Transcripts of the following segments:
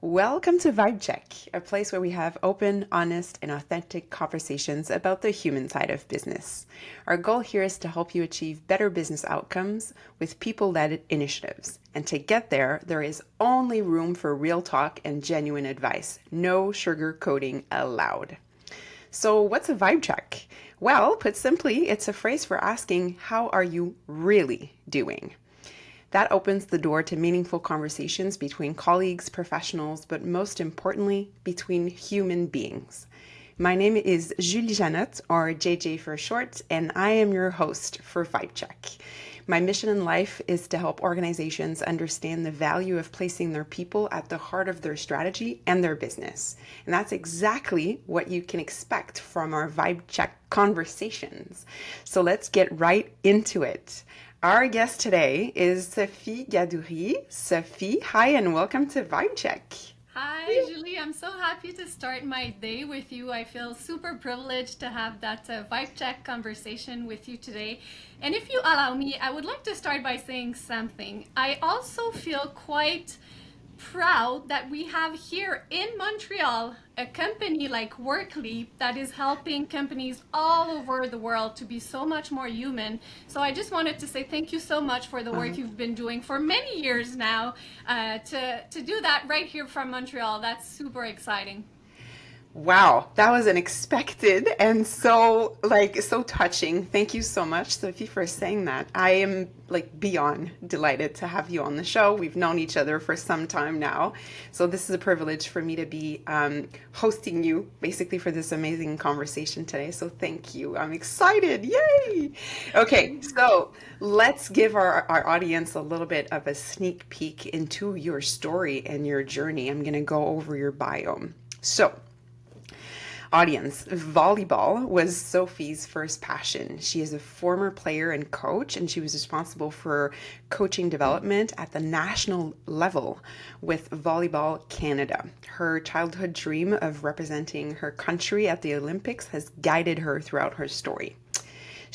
Welcome to Vibe Check, a place where we have open, honest, and authentic conversations about the human side of business. Our goal here is to help you achieve better business outcomes with people-led initiatives. And to get there, there is only room for real talk and genuine advice. No sugarcoating allowed. So what's a vibe check? Well, put simply, it's a phrase for asking, how are you really doing? That opens the door to meaningful conversations between colleagues, professionals, but most importantly, between human beings. My name is Julie Jeannotte, or JJ for short, and I am your host for Vibe Check. My mission in life is to help organizations understand the value of placing their people at the heart of their strategy and their business. And that's exactly what you can expect from our Vibe Check conversations. So let's get right into it. Our guest today is Sophie Gadoury. Sophie, hi, and welcome to Vibe Check. Hi, Julie. I'm so happy to start my day with you. I feel super privileged to have that Vibe Check conversation with you today. And if you allow me, I would like to start by saying something. I also feel quite proud that we have here in Montreal a company like Workleap that is helping companies all over the world to be so much more human. So I just wanted to say thank you so much for the work you've been doing for many years now, to do that right here from Montreal. That's super exciting. Wow, that was unexpected and so touching. Thank you so much, Sophie, for saying that. I am beyond delighted to have you on the show. We've known each other for some time now. So this is a privilege for me to be hosting you basically for this amazing conversation today. So thank you. I'm excited. Yay! Okay, so let's give our audience a little bit of a sneak peek into your story and your journey. I'm going to go over your bio. So, audience, volleyball was Sophie's first passion. She is a former player and coach, and she was responsible for coaching development at the national level with Volleyball Canada. Her childhood dream of representing her country at the Olympics has guided her throughout her story.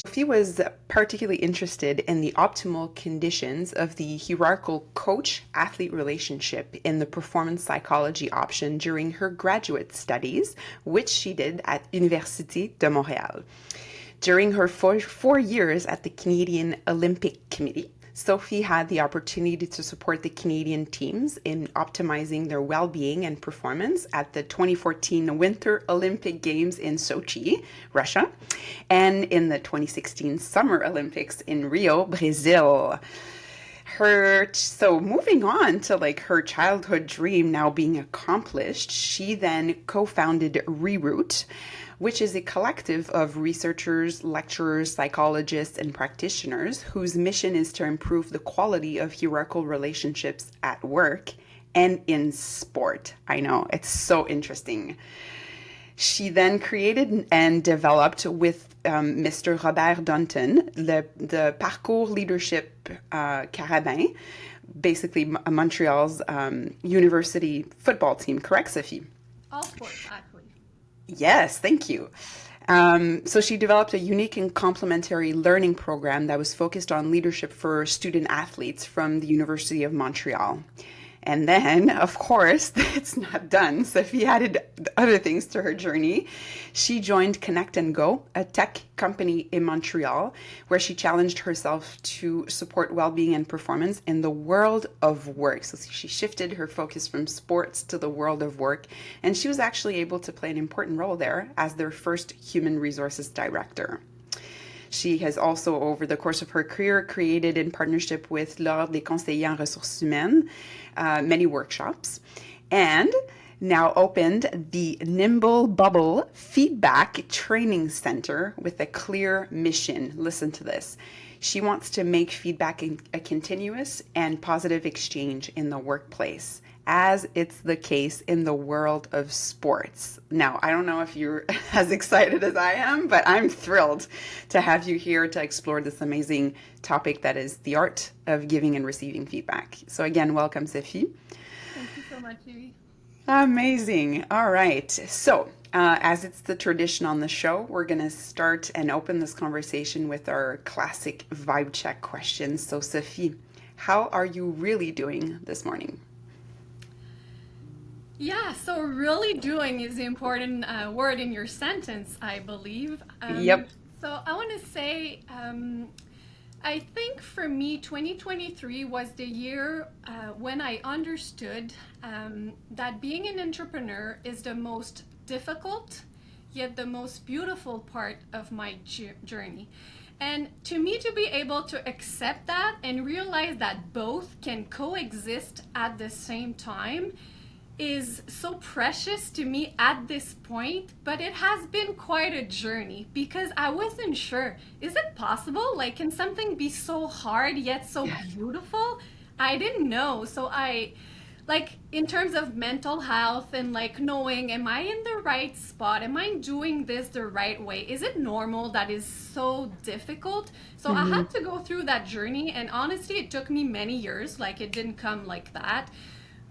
Sophie was particularly interested in the optimal conditions of the hierarchical coach-athlete relationship in the performance psychology option during her graduate studies, which she did at Université de Montréal. During her four years at the Canadian Olympic Committee, Sophie had the opportunity to support the Canadian teams in optimizing their well-being and performance at the 2014 Winter Olympic Games in Sochi, Russia, and in the 2016 Summer Olympics in Rio, Brazil. So moving on to her childhood dream now being accomplished, she then co-founded Reroute, which is a collective of researchers, lecturers, psychologists, and practitioners whose mission is to improve the quality of hierarchical relationships at work and in sport. I know, it's so interesting. She then created and developed with Mr. Robert Dunton the Parcours Leadership Carabin, basically Montreal's university football team. Correct, Sophie? All sports, actually. Yes, thank you. So she developed a unique and complementary learning program that was focused on leadership for student athletes from the University of Montreal. And then, of course, it's not done. Sophie added other things to her journey. She joined Connect and Go, a tech company in Montreal, where she challenged herself to support well-being and performance in the world of work. So she shifted her focus from sports to the world of work, and she was actually able to play an important role there as their first human resources director. She has also, over the course of her career, created in partnership with l'Ordre des conseillers en ressources humaines, many workshops, and now opened the Nimble Bubble Feedback Training Center with a clear mission. Listen to this. She wants to make feedback a continuous and positive exchange in the workplace, as it's the case in the world of sports. Now, I don't know if you're as excited as I am, but I'm thrilled to have you here to explore this amazing topic that is the art of giving and receiving feedback. So again, welcome, Sophie. Thank you so so much, Julie. Amazing. All right. So, as it's the tradition on the show, we're going to start and open this conversation with our classic vibe check questions. So, Sophie, how are you really doing this morning? Yeah, so really doing is the important word in your sentence, I believe. Yep. So I want to say, I think for me, 2023 was the year when I understood that being an entrepreneur is the most difficult, yet the most beautiful part of my journey. And to me, to be able to accept that and realize that both can coexist at the same time is so precious to me at this point, but it has been quite a journey because I wasn't sure. Is it possible? Like, can something be so hard yet so Yes. beautiful? I didn't know. So like, in terms of mental health and like knowing, am I in the right spot? Am I doing this the right way? Is it normal that is so difficult? So I Hmm. had to go through that journey, and honestly, it took me many years. Like, it didn't come like that.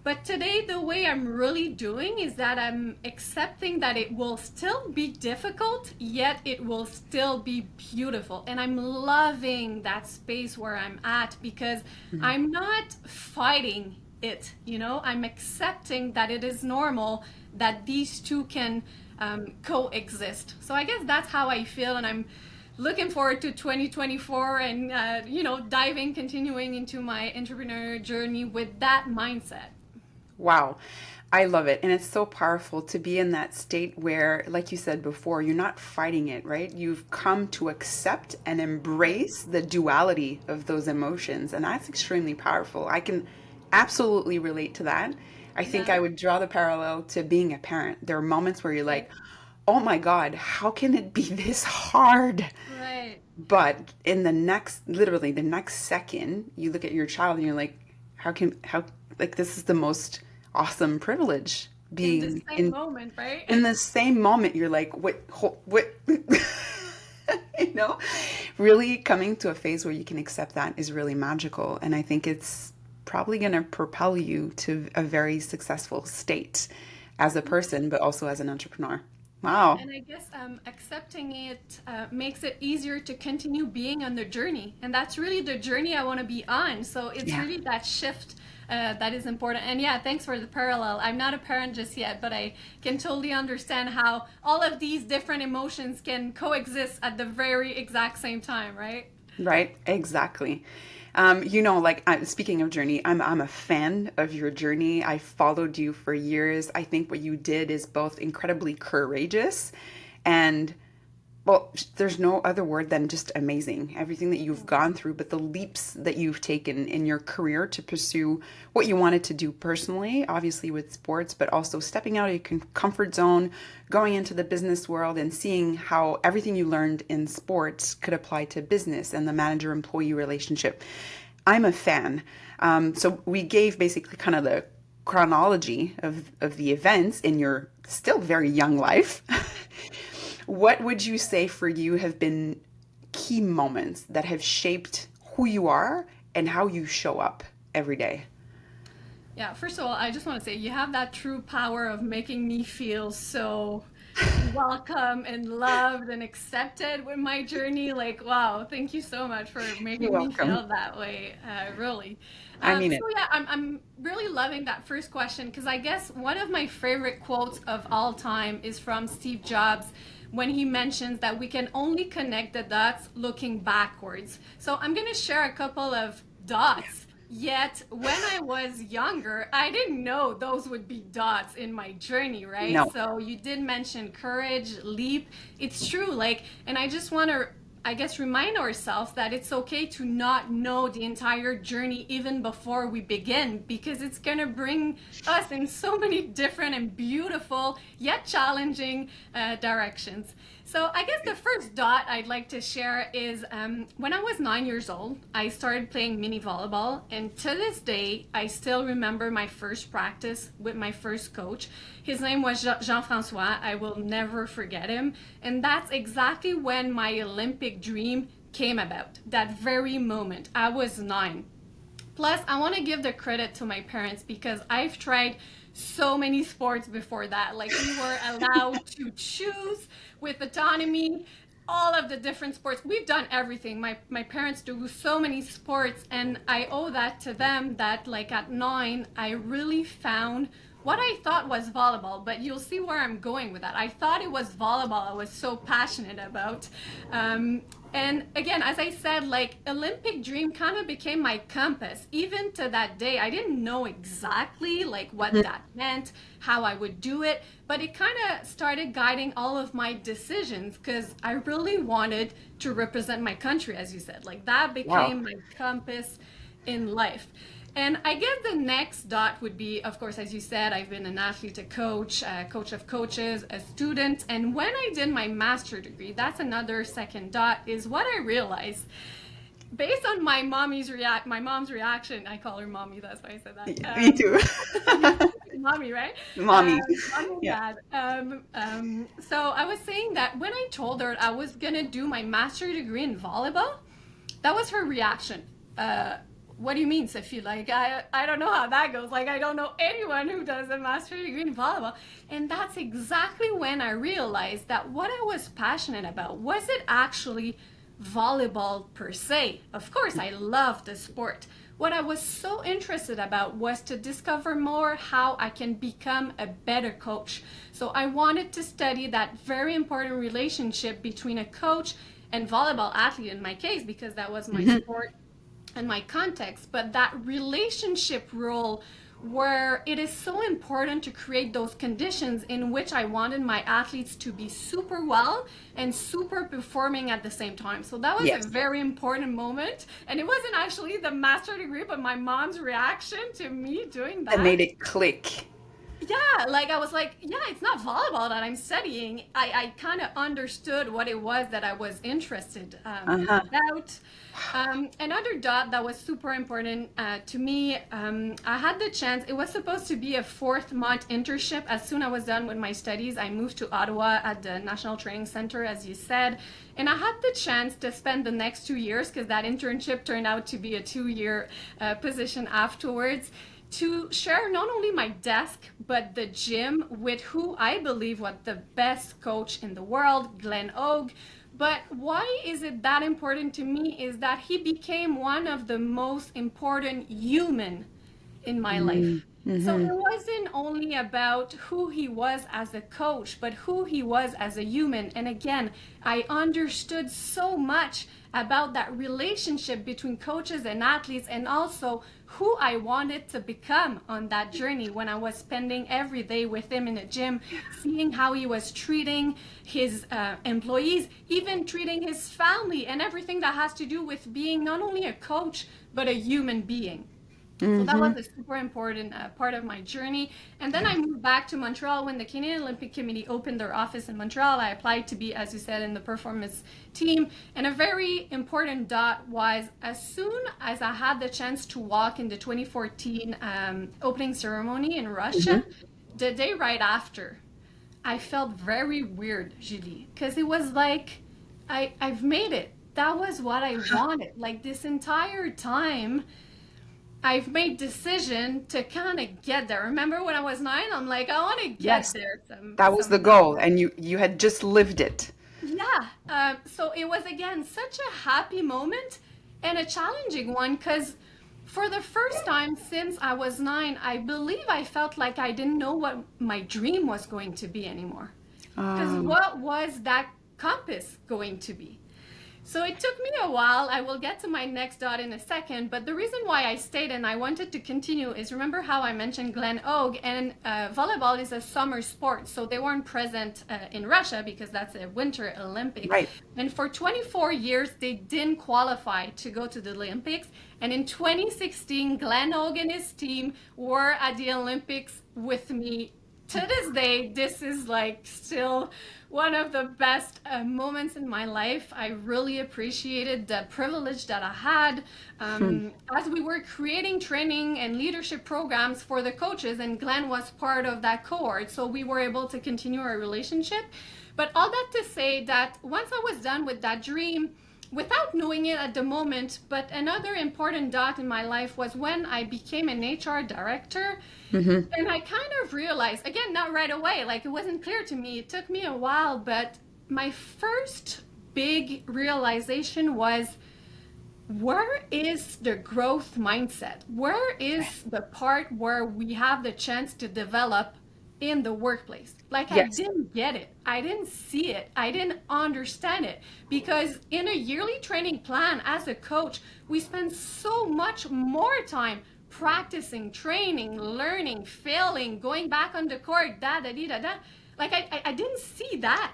But today, the way I'm really doing is that I'm accepting that it will still be difficult, yet it will still be beautiful. And I'm loving that space where I'm at because I'm not fighting it, I'm accepting that it is normal that these two can coexist. So I guess that's how I feel, and I'm looking forward to 2024 and, diving, continuing into my entrepreneur journey with that mindset. Wow. I love it. And it's so powerful to be in that state where, like you said before, you're not fighting it, right? You've come to accept and Right. embrace the duality of those emotions. And that's extremely powerful. I can absolutely relate to that. I think Yeah. I would draw the parallel to being a parent. There are moments where you're Right. like, oh my God, how can it be this hard? Right. But in the next, literally the next second, you look at your child and you're like, like, this is the most awesome privilege In the being same moment, right? in the same moment. You're like, what, you know, really coming to a phase where you can accept that is really magical. And I think it's probably going to propel you to a very successful state as a person, but also as an entrepreneur. Yeah, Wow. and I guess accepting it makes it easier to continue being on the journey. And that's really the journey I want to be on. So it's Yeah. really that shift that is important. And yeah, thanks for the parallel. I'm not a parent just yet, but I can totally understand how all of these different emotions can coexist at the very exact same time, right? Right, exactly. Like speaking of journey, I'm a fan of your journey. I followed you for years. I think what you did is both incredibly courageous and well, there's no other word than just amazing. Everything that you've gone through, but the leaps that you've taken in your career to pursue what you wanted to do personally, obviously with sports, but also stepping out of your comfort zone, going into the business world and seeing how everything you learned in sports could apply to business and the manager-employee relationship. I'm a fan. So we gave basically kind of the chronology of the events in your still very young life. What would you say for you have been key moments that have shaped who you are and how you show up every day? Yeah, first of all, I just want to say you have that true power of making me feel so welcome and loved and accepted with my journey. Like, wow, thank you so much for You're making me welcome. feel that way, really. I mean So it. yeah, I'm really loving that first question because I guess one of my favorite quotes of all time is from Steve Jobs when he mentions that we can only connect the dots looking backwards. So I'm going to share a couple of dots. Yet, when I was younger, I didn't know those would be dots in my journey, right? No. So, you did mention courage, leap. It's true. Like, and I just want to, I guess, remind ourselves that it's okay to not know the entire journey even before we begin because it's going to bring us in so many different and beautiful yet challenging directions. So I guess the first dot I'd like to share is when I was 9 years old, I started playing mini volleyball, and to this day, I still remember my first practice with my first coach. His name was Jean-François. I will never forget him, and that's exactly when my Olympic dream came about. That very moment, I was 9 Plus, I want to give the credit to my parents because I've tried so many sports before that. Like we were allowed to choose with autonomy all of the different sports. We've done everything. My parents do so many sports, and I owe that to them that like at 9, I really found what I thought was volleyball, but you'll see where I'm going with that. I thought it was volleyball I was so passionate about. And again, as I said, like Olympic dream kind of became my compass. Even to that day, I didn't know exactly like what that meant, how I would do it, but it kind of started guiding all of my decisions because I really wanted to represent my country, as you said. Like that became my compass in life. And I guess the next dot would be, of course, as you said, I've been an athlete, a coach of coaches, a student. And when I did my master's degree, that's another second dot, is what I realized. Based on my mom's reaction, I call her mommy, that's why I said that. Me too. Mommy, right? Mommy. Mommy and Yeah. dad. So I was saying that when I told her I was going to do my master's degree in volleyball, that was her reaction. What do you mean, Sophie? Like, I don't know how that goes. Like, I don't know anyone who does a master's degree in volleyball. And that's exactly when I realized that what I was passionate about wasn't actually volleyball per se. Of course, I love the sport. What I was so interested about was to discover more how I can become a better coach. So I wanted to study that very important relationship between a coach and volleyball athlete in my case, because that was my sport and my context, but that relationship role where it is so important to create those conditions in which I wanted my athletes to be super well and super performing at the same time. So that was a very important moment. And it wasn't actually the master degree, but my mom's reaction to me doing that. That made it click. Yeah, like I was like, yeah, it's not volleyball that I'm studying. I kind of understood what it was that I was interested about. Another dot that was super important to me, I had the chance, it was supposed to be a 4th-month internship. As soon as I was done with my studies, I moved to Ottawa at the National Training Center, as you said. And I had the chance to spend the next 2 years, because that internship turned out to be a 2-year position afterwards, to share not only my desk, but the gym with who I believe was the best coach in the world, Glenn Ogue. But why is it that important to me is that he became one of the most important human in my life. So it wasn't only about who he was as a coach, but who he was as a human. And again, I understood so much about that relationship between coaches and athletes, and also who I wanted to become on that journey when I was spending every day with him in the gym, seeing how he was treating his employees, even treating his family, and everything that has to do with being not only a coach, but a human being. So that was a super important part of my journey. And then I moved back to Montreal when the Canadian Olympic Committee opened their office in Montreal. I applied to be, as you said, in the performance team. And a very important dot was as soon as I had the chance to walk in the 2014 opening ceremony in Russia, the day right after, I felt very weird, Julie, because it was like, I've made it. That was what I wanted. Like this entire time, I've made decision to kind of get there. Remember when I was 9, I'm like, I want to get there. That was the goal, and you had just lived it. Yeah. So it was, again, such a happy moment and a challenging one, because for the first time since I was 9, I believe I felt like I didn't know what my dream was going to be anymore. Because what was that compass going to be? So it took me a while. I will get to my next dot in a second, but the reason why I stayed and I wanted to continue is, remember how I mentioned Glenn Ogue, and volleyball is a summer sport, so they weren't present in Russia because that's a winter Olympic. Right. And for 24 years, they didn't qualify to go to the Olympics. And in 2016, Glenn Ogue and his team were at the Olympics with me. To this day, this is like still one of the best moments in my life. I really appreciated the privilege that I had as we were creating training and leadership programs for the coaches, and Glenn was part of that cohort, so we were able to continue our relationship. But all that to say that once I was done with that dream, without knowing it at the moment, but another important dot in my life was when I became an HR director. Mm-hmm. And I kind of realized, again, not right away, like it wasn't clear to me. It took me a while, but my first big realization was, where is the growth mindset? Where is the part where we have the chance to develop in the workplace? Like, I Yes. didn't get it. I didn't see it. I didn't understand it. Because in a yearly training plan as a coach, we spend so much more time practicing, training, learning, failing, going back on the court, da da da da. Like, I didn't see that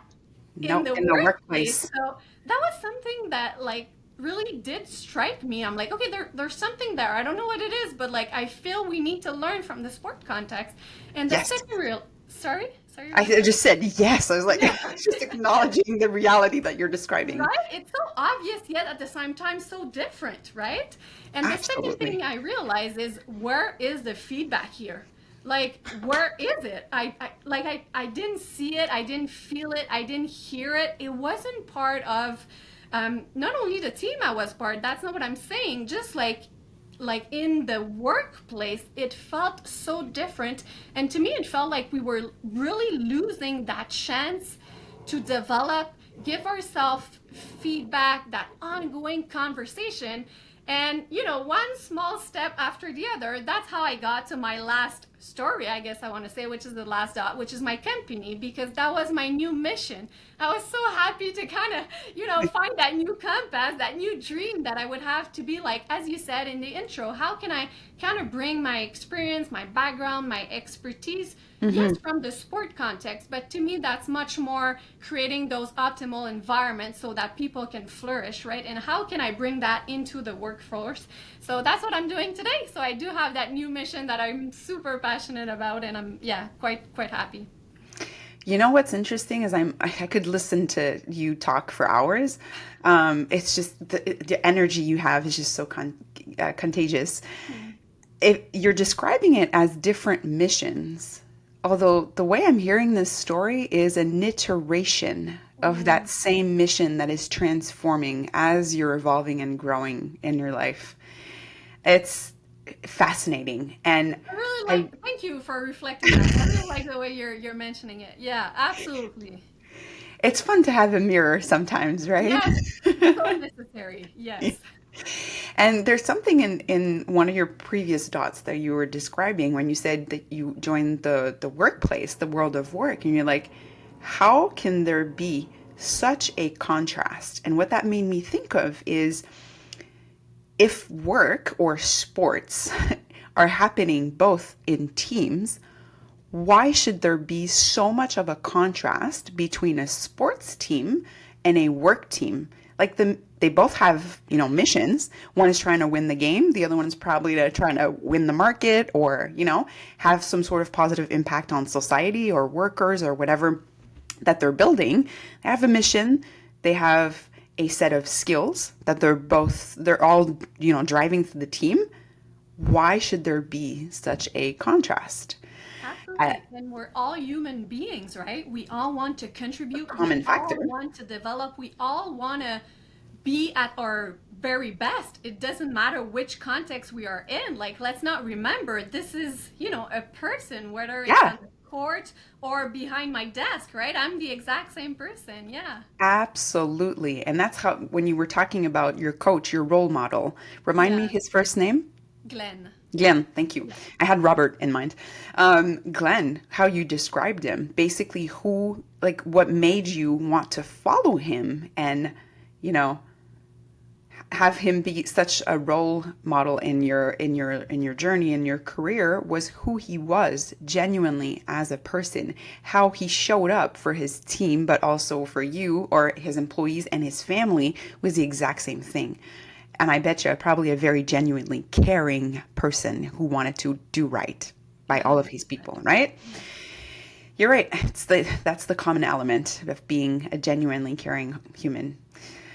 in No, the in the workplace. workplace. So that was something that like really did strike me. I'm like, okay, there's something there. I don't know what it is, but like I feel we need to learn from the sport context. And the Yes. second real sorry, I Rosie. just said yes. I was like, Yeah. just acknowledging the reality that you're describing. Right? It's so obvious yet at the same time so different, right? And the second thing Absolutely. I realize is, where is the feedback here? Like, where is it? I didn't see it, I didn't feel it, I didn't hear it. It wasn't part of not only the team I was part, that's not what I'm saying, just like in the workplace it felt so different, and to me it felt like we were really losing that chance to develop, give ourselves feedback, that ongoing conversation. And, one small step after the other, that's how I got to my last story, I guess I want to say, which is the last dot, which is my company, because that was my new mission. I was so happy to kind of, find that new compass, that new dream that I would have to be like, as you said in the intro, how can I kind of bring my experience, my background, my expertise, Hmm. yes, from the sport context, but to me, that's much more creating those optimal environments so that people can flourish, right? And how can I bring that into the workforce? So that's what I'm doing today. So I do have that new mission that I'm super passionate about, and I'm, yeah, quite happy. You know what's interesting is I could listen to you talk for hours. It's just the energy you have is just so contagious. Mm. If you're describing it as different missions, although the way I'm hearing this story is an iteration of that Mm. same mission that is transforming as you're evolving and growing in your life. It's fascinating. And I really I like, thank you for reflecting that. I really like the way you're mentioning it. Yeah, absolutely. it's fun to have a mirror sometimes, right? Yes, so necessary. Yes. And there's something in one of your previous dots that you were describing when you said that you joined the workplace, the world of work, and you're like, how can there be such a contrast? And what that made me think of is, if work or sports are happening both in teams, why should there be so much of a contrast between a sports team and a work team? Like they both have, missions. One is trying to win the game. The other one is probably trying to win the market, or, have some sort of positive impact on society or workers or whatever that they're building. They have a mission. They have a set of skills that they're all, driving through the team. Why should there be such a contrast? A Absolutely. And we're all human beings, right? We all want to contribute. We common factor. all want to develop. We all want to be at our very best. It doesn't matter which context we are in. Like, let's not remember this is, a person, whether it's Yeah. on the court or behind my desk, right? I'm the exact same person. Yeah. Absolutely. And that's how, when you were talking about your coach, your role model, remind me Yeah. his first name? Glenn. Glenn, thank you. Yeah. I had Robert in mind. Glenn, how you described him, basically like what made you want to follow him and, you know, have him be such a role model in your journey, in your career, was who he was genuinely as a person, how he showed up for his team, but also for you or his employees, and his family was the exact same thing. And I bet you probably a very genuinely caring person who wanted to do right by all of his people, 100%. right? Yeah. You're right. That's the common element of being a genuinely caring human.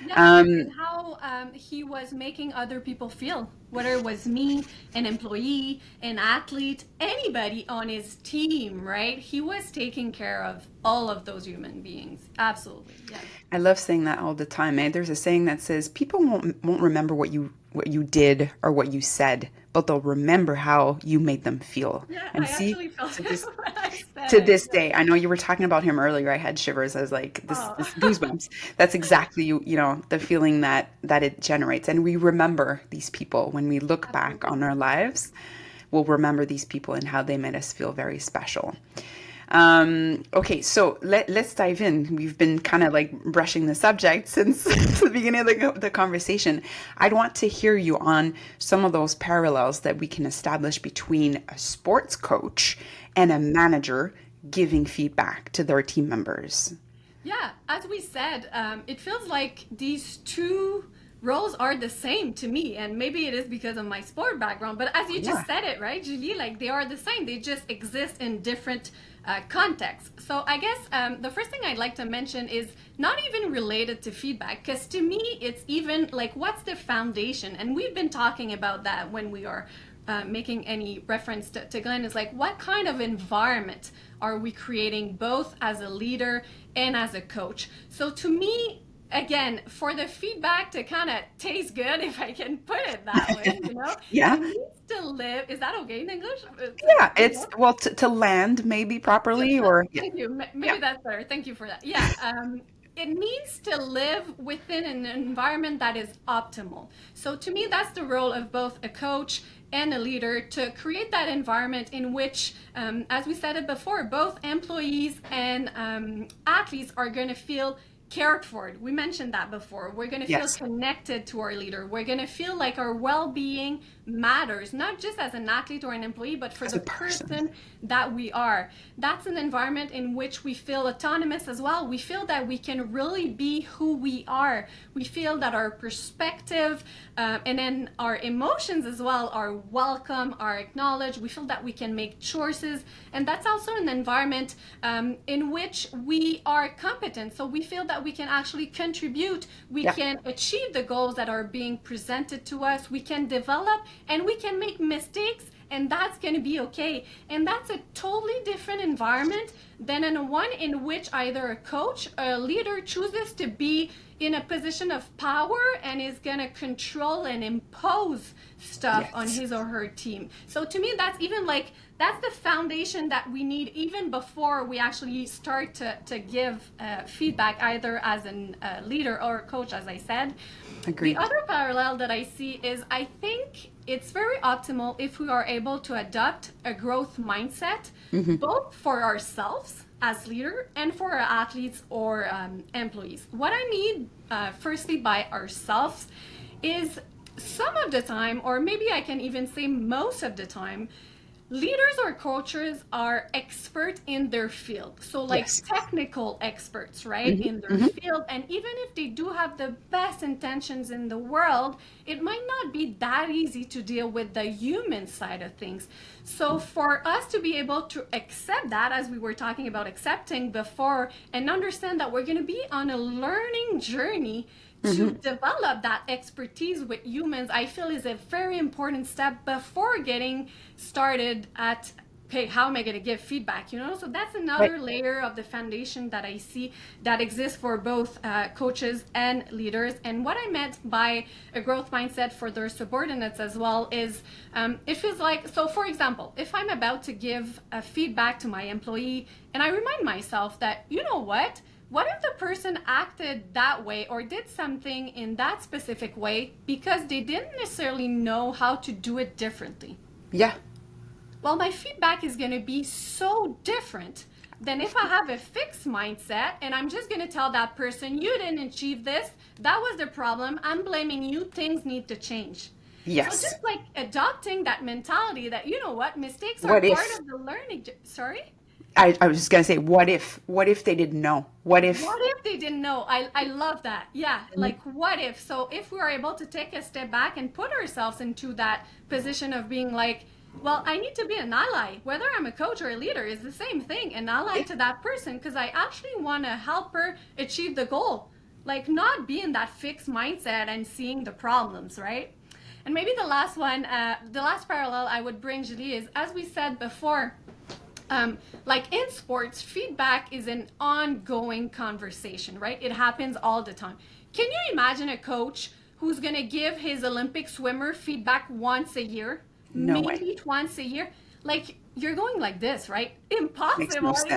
Yeah, and Um, how he was making other people feel, whether it was me, an employee, an athlete, anybody on his team, right? He was taking care of all of those human beings. Absolutely. Yeah. I love saying that all the time. There's a saying that says people won't remember what you did or what you said, but they'll remember how you made them feel. Yeah, And I see, actually felt to it this when I said to it. this day, I know you were talking about him earlier. I had shivers. I was like, Oh. this goosebumps. That's exactly you know the feeling that it generates. And we remember these people when we look back on our lives. We'll remember these people and how they made us feel very special. Okay, so let's dive in. We've been kind of like brushing the subject since the beginning of the conversation. I'd want to hear you on some of those parallels that we can establish between a sports coach and a manager giving feedback to their team members. Yeah, as we said, it feels like these two roles are the same to me, and maybe it is because of my sport background, but as you just Yeah. said it, right, Julie, like they are the same. They just exist in different contexts. So I guess the first thing I'd like to mention is not even related to feedback, because to me, it's even like, what's the foundation? And we've been talking about that when we are making any reference to Glenn, is like, what kind of environment are we creating both as a leader and as a coach? So to me, again, for the feedback to kind of taste good, if I can put it that way, Yeah. it needs to live. Is that okay in English? Yeah, it's well to land maybe properly or yeah. Thank you. Yeah. Maybe that's better. Thank you for that. Yeah. It needs to live within an environment that is optimal. So to me, that's the role of both a coach and a leader, to create that environment in which, as we said it before, both employees and athletes are going to feel cared for. We mentioned that before. We're going to feel Yes. connected to our leader. We're going to feel like our well-being matters, not just as an athlete or an employee, but for As the a person. person that we are. That's an environment in which we feel autonomous as well. We feel that we can really be who we are. We feel that our perspective and then our emotions as well are welcome, are acknowledged. We feel that we can make choices. And that's also an environment in which we are competent. So we feel that we can actually contribute. We Yeah. can achieve the goals that are being presented to us. We can develop and we can make mistakes, and that's going to be okay. And that's a totally different environment than in one in which either a coach or a leader chooses to be in a position of power and is going to control and impose stuff on Yes. his or her team. So to me, that's even like, that's the foundation that we need even before we actually start to give feedback, either as a leader or a coach, as I said. Agreed. The other parallel that I see is, I think it's very optimal if we are able to adopt a growth mindset, both for ourselves as leader and for our athletes or employees. What I mean, firstly, by ourselves is, some of the time, or maybe I can even say most of the time, leaders or coaches are expert in their field. So like Yes. technical experts, right? In their field. And even if they do have the best intentions in the world, it might not be that easy to deal with the human side of things. So for us to be able to accept that, as we were talking about accepting before, and understand that we're going to be on a learning journey to develop that expertise with humans, I feel is a very important step before getting started at, okay, how am I going to give feedback, So that's another Right. layer of the foundation that I see that exists for both coaches and leaders. And what I meant by a growth mindset for their subordinates as well is, it feels like, so for example, if I'm about to give a feedback to my employee and I remind myself that, what if the person acted that way or did something in that specific way because they didn't necessarily know how to do it differently? Yeah. Well, my feedback is going to be so different than if I have a fixed mindset and I'm just going to tell that person, you didn't achieve this, that was the problem, I'm blaming you, things need to change. Yes. So just like adopting that mentality that, mistakes are What if? part of the learning. Sorry? I was just gonna say, what if they didn't know? What if? What if they didn't know? I love that. Yeah, like what if? So if we are able to take a step back and put ourselves into that position of being like, well, I need to be an ally, whether I'm a coach or a leader, is the same thing, an ally to that person, because I actually want to help her achieve the goal. Like not be in that fixed mindset and seeing the problems, right? And maybe the last one, the last parallel I would bring, Julie, is as we said before, like in sports, feedback is an ongoing conversation, right? It happens all the time. Can you imagine a coach who's going to give his Olympic swimmer feedback once a year, No way. maybe once a year? Like you're going like this, right? Makes no Impossible.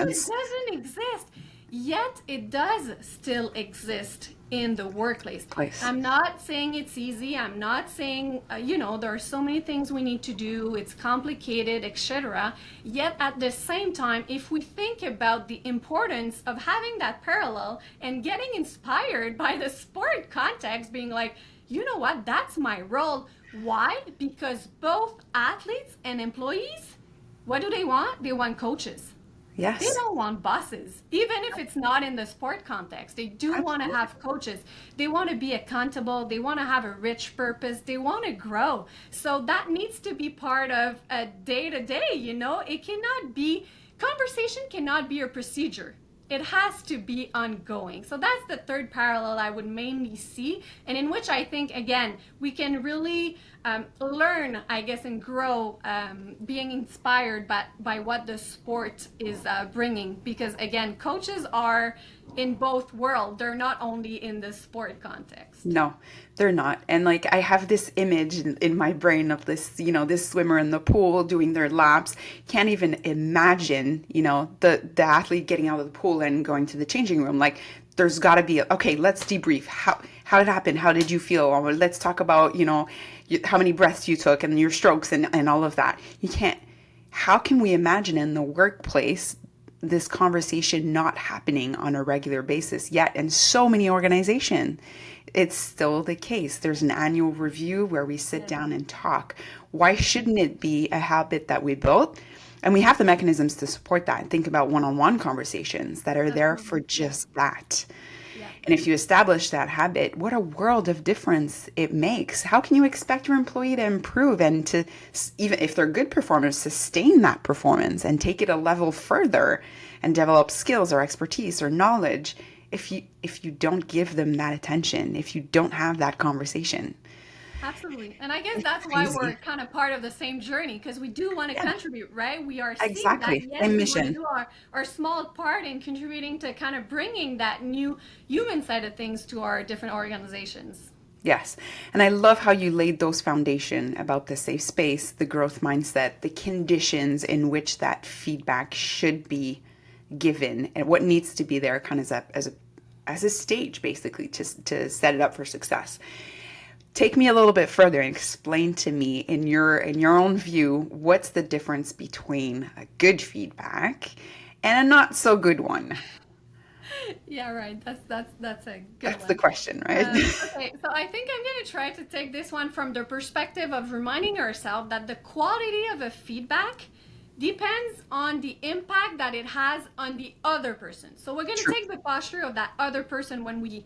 It sense. doesn't exist. Yet it does still exist in the workplace. Place. I'm not saying it's easy. I'm not saying, there are so many things we need to do. It's complicated, etc. Yet at the same time, if we think about the importance of having that parallel and getting inspired by the sport context, being like, you know what, that's my role. Why? Because both athletes and employees, what do they want? They want coaches. They Yes. don't want bosses, even if it's not in the sport context. They do want to Absolutely. have coaches. They want to be accountable. They want to have a rich purpose. They want to grow. So that needs to be part of a day to day, It cannot be, conversation cannot be a procedure. It has to be ongoing. So that's the third parallel I would mainly see, and in which I think, again, we can really learn, I guess, and grow, being inspired by what the sport is bringing. Because, again, coaches are in both worlds. They're not only in the sport context. No, they're not. And like I have this image in my brain of this, this swimmer in the pool doing their laps. Can't even imagine, the athlete getting out of the pool and going to the changing room. Like there's got to be, okay, let's debrief. How did it happen? How did you feel? Or let's talk about, how many breaths you took and your strokes and all of that. You can't, how can we imagine in the workplace this conversation not happening on a regular basis yet? In so many organizations, it's still the case. There's an annual review where we sit down and talk. Why shouldn't it be a habit that we built? And we have the mechanisms to support that. Think about one-on-one conversations that are there for Absolutely. Yeah. just that. Yeah. And if you establish that habit, what a world of difference it makes. How can you expect your employee to improve and to, even if they're good performers, sustain that performance and take it a level further and develop skills or expertise or knowledge if you don't give them that attention, if you don't have that conversation? Absolutely. And I guess It's that's why we're crazy. kind of part of the same journey because we do want to Yeah, contribute, right? We are seeing that, exactly. yes, Same we want to mission. do our small part in contributing to kind of bringing that new human side of things to our different organizations. Yes. And I love how you laid those foundation about the safe space, the growth mindset, the conditions in which that feedback should be given and what needs to be there kind of as a stage basically to set it up for success. Take me a little bit further and explain to me in your own view, what's the difference between a good feedback and a not so good one? Yeah, right. That's a good That's the one. question, right? Okay, so I think I'm going to try to take this one from the perspective of reminding ourselves that the quality of a feedback depends on the impact that it has on the other person. So we're going to True. take the posture of that other person when we,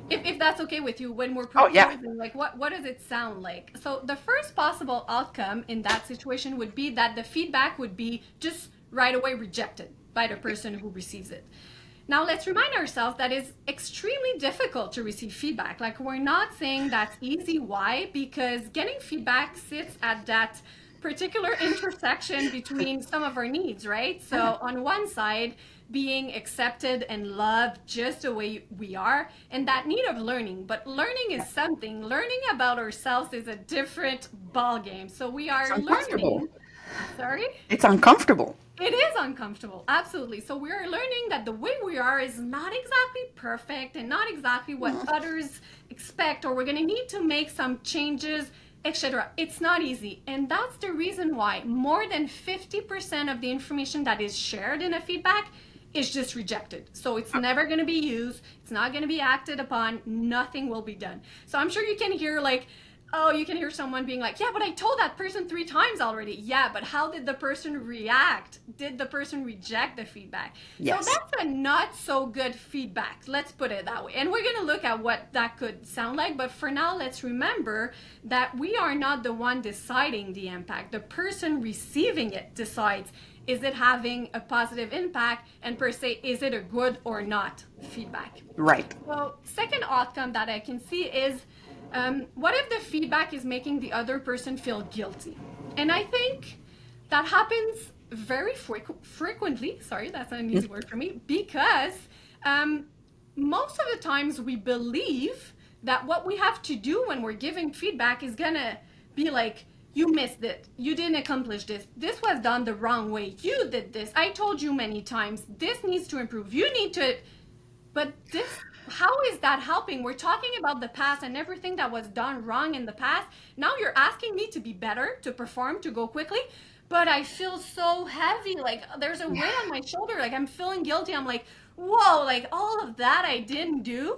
if that's okay with you, when we're Oh yeah. proposing, like what does it sound like? So the first possible outcome in that situation would be that the feedback would be just right away rejected by the person who receives it. Now, let's remind ourselves that it's extremely difficult to receive feedback. Like, we're not saying that's easy. Why? Because getting feedback sits at that particular intersection between some of our needs, right? So, on one side, being accepted and loved just the way we are, and that need of learning. But learning is something, learning about ourselves is a different ball game. So, we It's are uncomfortable. learning. Sorry? It's uncomfortable. It is uncomfortable, absolutely. So we're learning that the way we are is not exactly perfect and not exactly what others expect, or we're going to need to make some changes, etc. It's not easy. And that's the reason why more than 50% of the information that is shared in a feedback is just rejected. So it's never going to be used. It's not going to be acted upon. Nothing will be done. So I'm sure you can hear like, oh, you can hear someone being like, yeah, but I told that person 3 times already. Yeah, but how did the person react? Did the person reject the feedback? So Yes. that's a not so good feedback. Let's put it that way. And we're going to look at what that could sound like. But for now, let's remember that we are not the one deciding the impact. The person receiving it decides. is it having a positive impact, and per se, is it a good or not feedback? Right. So second outcome that I can see is, what if the feedback is making the other person feel guilty? And I think that happens very frequently. Sorry, that's an easy word for me, because most of the times we believe that what we have to do when we're giving feedback is gonna be like, you missed it, you didn't accomplish this was done the wrong way, you did this, I told you many times, this needs to improve, you need to. But this, how is that helping? We're talking about the past and everything that was done wrong in the past. Now you're asking me to be better, to perform, to go quickly, but I feel so heavy, like there's a weight on my shoulder, like I'm feeling guilty. I'm like, whoa, like all of that I didn't do.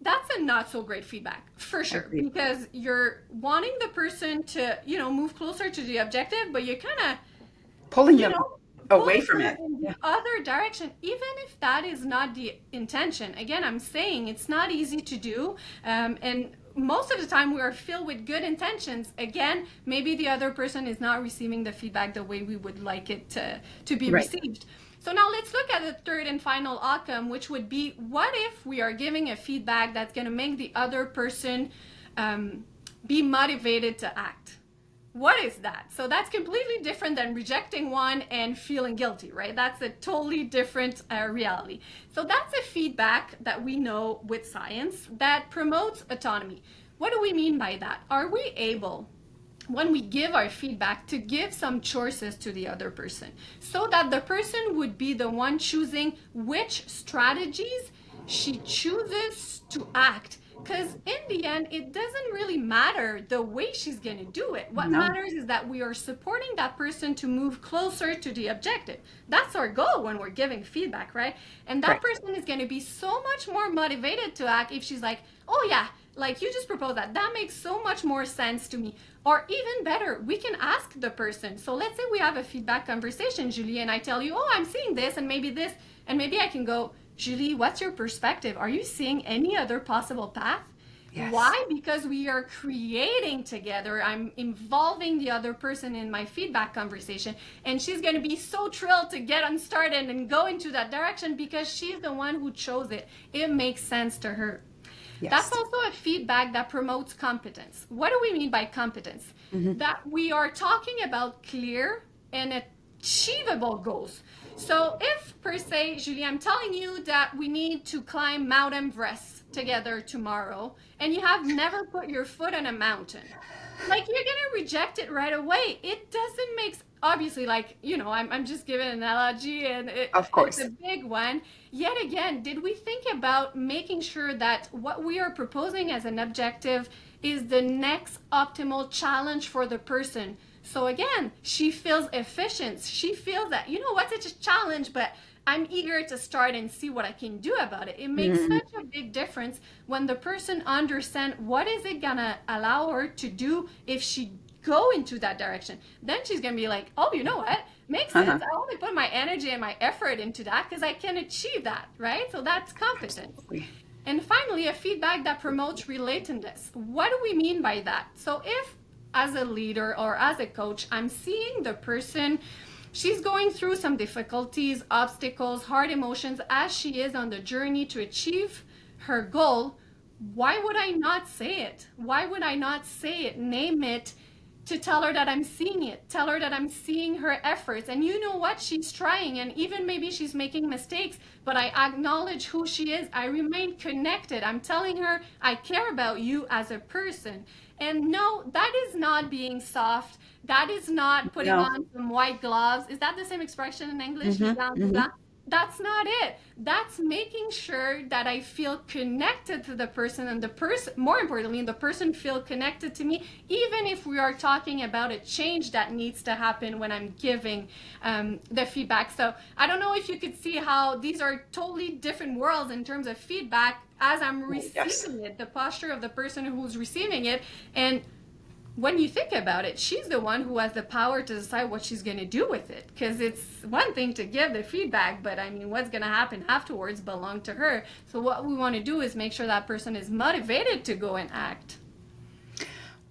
That's a not so great feedback, for sure, because you're wanting the person to, move closer to the objective, but you're kind of pulling them away from it in the other direction, even if that is not the intention. Again, I'm saying it's not easy to do, and most of the time we are filled with good intentions. Again, maybe the other person is not receiving the feedback the way we would like it to be received. So now let's look at the third and final outcome, which would be, what if we are giving a feedback that's going to make the other person be motivated to act? What is that? So that's completely different than rejecting one and feeling guilty, right? That's a totally different reality. So that's a feedback that we know with science that promotes autonomy. What do we mean by that? Are we able, when we give our feedback, to give some choices to the other person so that the person would be the one choosing which strategies she chooses to act? Because in the end, it doesn't really matter the way she's going to do it. What matters is that we are supporting that person to move closer to the objective. That's our goal when we're giving feedback, right? And that person is going to be so much more motivated to act if she's like, oh yeah, like you just proposed that. That makes so much more sense to me. Or even better, we can ask the person. So let's say we have a feedback conversation, Julie, and I tell you, oh, I'm seeing this and maybe this, and maybe I can go, Julie, what's your perspective? Are you seeing any other possible path? Yes. Why? Because we are creating together. I'm involving the other person in my feedback conversation, and she's going to be so thrilled to get on started and go into that direction because she's the one who chose it. It makes sense to her. Yes. That's also a feedback that promotes competence. What do we mean by competence? That we are talking about clear and achievable goals. So if, per se, Julie, I'm telling you that we need to climb Mount Everest together tomorrow, and you have never put your foot on a mountain, like, you're going to reject it right away. It doesn't make, obviously, like, I'm just giving an analogy, and of course, it's a big one. Yet again, did we think about making sure that what we are proposing as an objective is the next optimal challenge for the person? So again, she feels efficient. She feels that, it's a challenge, but I'm eager to start and see what I can do about it. It makes such a big difference when the person understands what is it gonna allow her to do if she go into that direction. Then she's gonna be like, oh, you know what? Makes sense. I only put my energy and my effort into that because I can achieve that, right? So that's competence. And finally, a feedback that promotes relatedness. What do we mean by that? So if, as a leader or as a coach, I'm seeing the person, she's going through some difficulties, obstacles, hard emotions as she is on the journey to achieve her goal, why would I not say it? Why would I not say it, name it, to tell her that I'm seeing it, tell her that I'm seeing her efforts, and you know what, she's trying, and even maybe she's making mistakes, but I acknowledge who she is. I remain connected. I'm telling her I care about you as a person. And no, that is not being soft. That is not putting on some white gloves. Is that the same expression in English? That's not it. That's making sure that I feel connected to the person, and the person, more importantly, the person feel connected to me, even if we are talking about a change that needs to happen when I'm giving the feedback. So I don't know if you could see how these are totally different worlds in terms of feedback as I'm receiving it, the posture of the person who's receiving it. And when you think about it, she's the one who has the power to decide what she's going to do with it. Because it's one thing to give the feedback, but I mean, what's going to happen afterwards belongs to her. So what we want to do is make sure that person is motivated to go and act.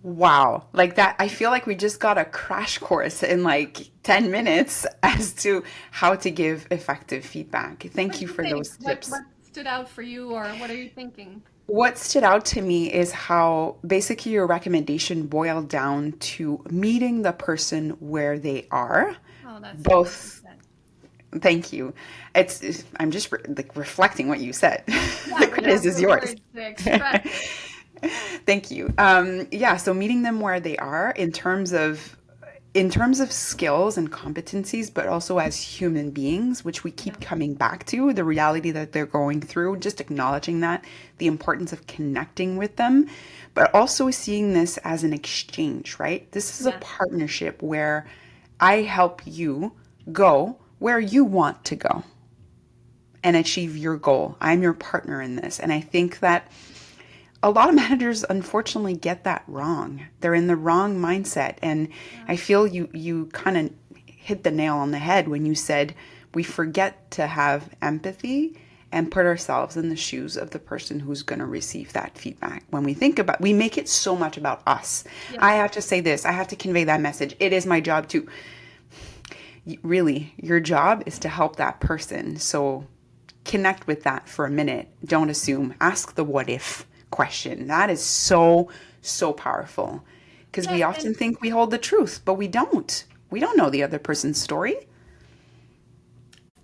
Wow. Like that, I feel like we just got a crash course in like 10 minutes as to how to give effective feedback. What Thank do you you for think? those What tips. stood out for you, or what are you thinking? What stood out to me is how basically your recommendation boiled down to meeting the person where they are. Oh, that's beautifully Both, said. thank you. I'm just like reflecting what you said. Yeah, The but you credit have is the yours. words to express it. Thank you. Yeah, so meeting them where they are in terms of skills and competencies, but also as human beings, which we Yeah. keep coming back to, the reality that they're going through, just acknowledging that, the importance of connecting with them, but also seeing this as an exchange, right? This is a Yeah. partnership where I help you go where you want to go and achieve your goal. I'm your partner in this. And I think that a lot of managers unfortunately get that wrong. They're in the wrong mindset. And Yeah. I feel you kind of hit the nail on the head when you said we forget to have empathy and put ourselves in the shoes of the person who's going to receive that feedback. When we think about, we make it so much about us. I Yes. have to say this, I have to convey that message. It is my job to really, your job is to help that person. So connect with that for a minute. Don't assume. Ask the what if question. That is so, so powerful because we Yes, often think we hold the truth, but we don't. We don't know the other person's story.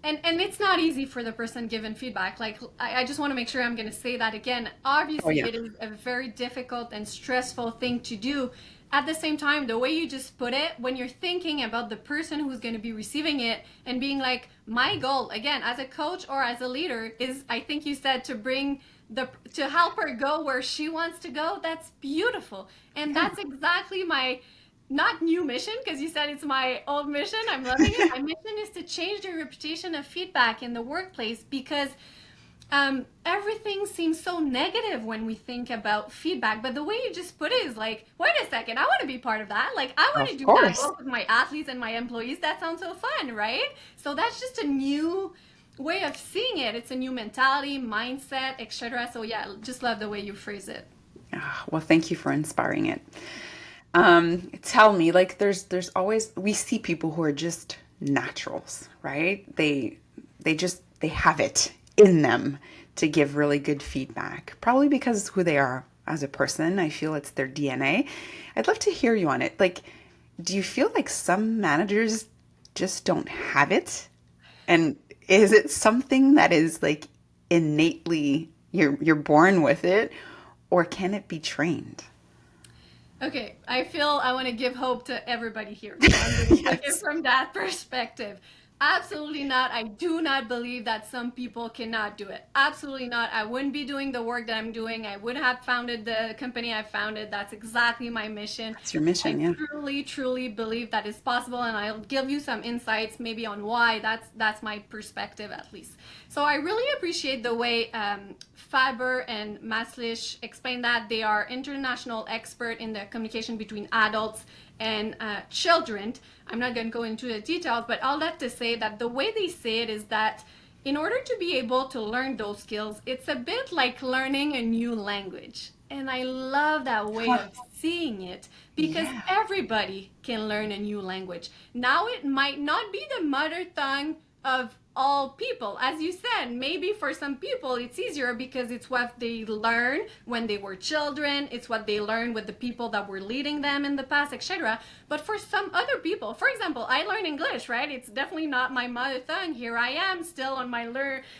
and it's not easy for the person given feedback. Like I just want to make sure I'm going to say that again. Oh, Obviously yeah. it is a very difficult and stressful thing to do. At the same time, the way you just put it, when you're thinking about the person who's going to be receiving it and being like, my goal again as a coach or as a leader is, I think you said, to bring the to help her go where she wants to go. That's beautiful. And Yeah. that's exactly my not new mission, because you said it's my old mission. I'm loving it. My mission is to change the reputation of feedback in the workplace, because everything seems so negative when we think about feedback. But the way you just put it is like, wait a second, I want to be part of that. Like, I want to Of do that course. both with my athletes and my employees. That sounds so fun, right? So that's just a new way of seeing it. It's a new mentality, mindset, etc. So yeah, just love the way you phrase it. Ah, well, thank you for inspiring it. Tell me, like, there's always we see people who are just naturals, right? They have it in them to give really good feedback, probably because of who they are as a person. I feel it's their DNA. I'd love to hear you on it. Like, do you feel like some managers just don't have it? And is it something that is like innately you're born with it, or can it be trained? Okay, I feel I want to give hope to everybody here. So I'm going to take it Yes. from that perspective. Absolutely not. I do not believe that some people cannot do it. Absolutely not. I wouldn't be doing the work that I'm doing. I would have founded the company I founded. That's exactly my mission. That's your I mission, yeah. truly, truly believe that is possible, and I'll give you some insights maybe on why. That's my perspective at least. So I really appreciate the way Faber and Maslish explain that. They are international expert in the communication between adults and children. I'm not going to go into the details, but all that to say that the way they say it is that in order to be able to learn those skills, it's a bit like learning a new language. And I love that way Huh. of seeing it, because Yeah. everybody can learn a new language. Now, it might not be the mother tongue of all people. As you said, maybe for some people it's easier because it's what they learned when they were children, it's what they learned with the people that were leading them in the past, etc. But for some other people, for example, I learn English, right? It's definitely not my mother tongue. Here I am still on my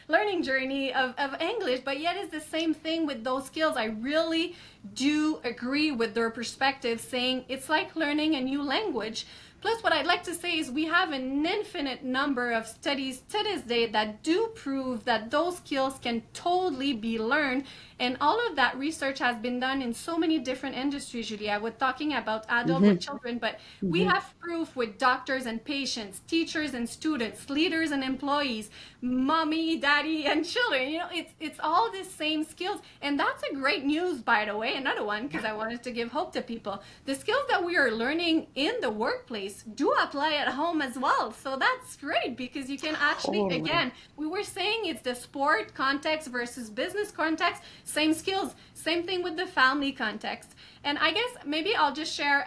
learning journey of English, but yet it's the same thing with those skills. I really do agree with their perspective, saying it's like learning a new language. Plus, what I'd like to say is we have an infinite number of studies to this day that do prove that those skills can totally be learned. And all of that research has been done in so many different industries, Julie. I was talking about adult with Hmm. children, but we Hmm. have proof with doctors and patients, teachers and students, leaders and employees, mommy, daddy, and children. You know, it's all the same skills. And that's a great news, by the way. Another one, because I wanted to give hope to people. The skills that we are learning in the workplace advice, do apply at home as well. So that's great because you can actually, Totally. again, we were saying it's the sport context versus business context, same skills, same thing with the family context. And I guess maybe I'll just share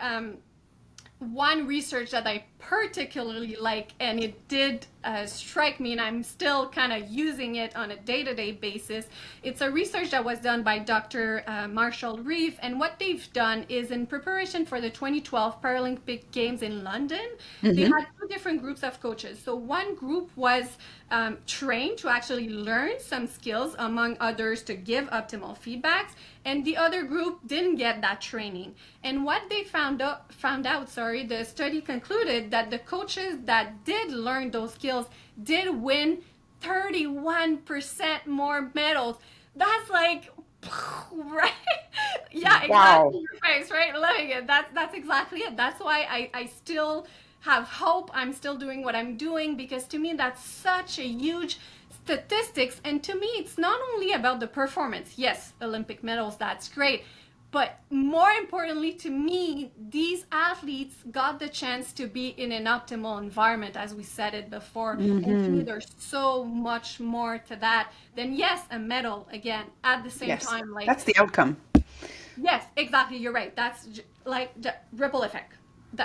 one research that I particularly like, and it did strike me, and I'm still kind of using it on a day-to-day basis. It's a research that was done by Dr. Marshall Reeve, and what they've done is in preparation for the 2012 Paralympic Games in London, they Mm-hmm. had two different groups of coaches. So one group was trained to actually learn some skills, among others, to give optimal feedbacks, and the other group didn't get that training. And what they found out, the study concluded that the coaches that did learn those skills did win 31% more medals. That's like, right? Yeah, Wow. exactly. Your face, right? Loving it. That's exactly it. That's why I still have hope. I'm still doing what I'm doing because to me that's such a huge statistics, and to me it's not only about the performance. Yes, Olympic medals, that's great, but more importantly to me, these athletes got the chance to be in an optimal environment, as we said it before. And to me, Mm-hmm. there's so much more to that than, yes, a medal. Again, at the same Yes, time, like, that's the outcome. yes, exactly, you're right. That's like the ripple effect.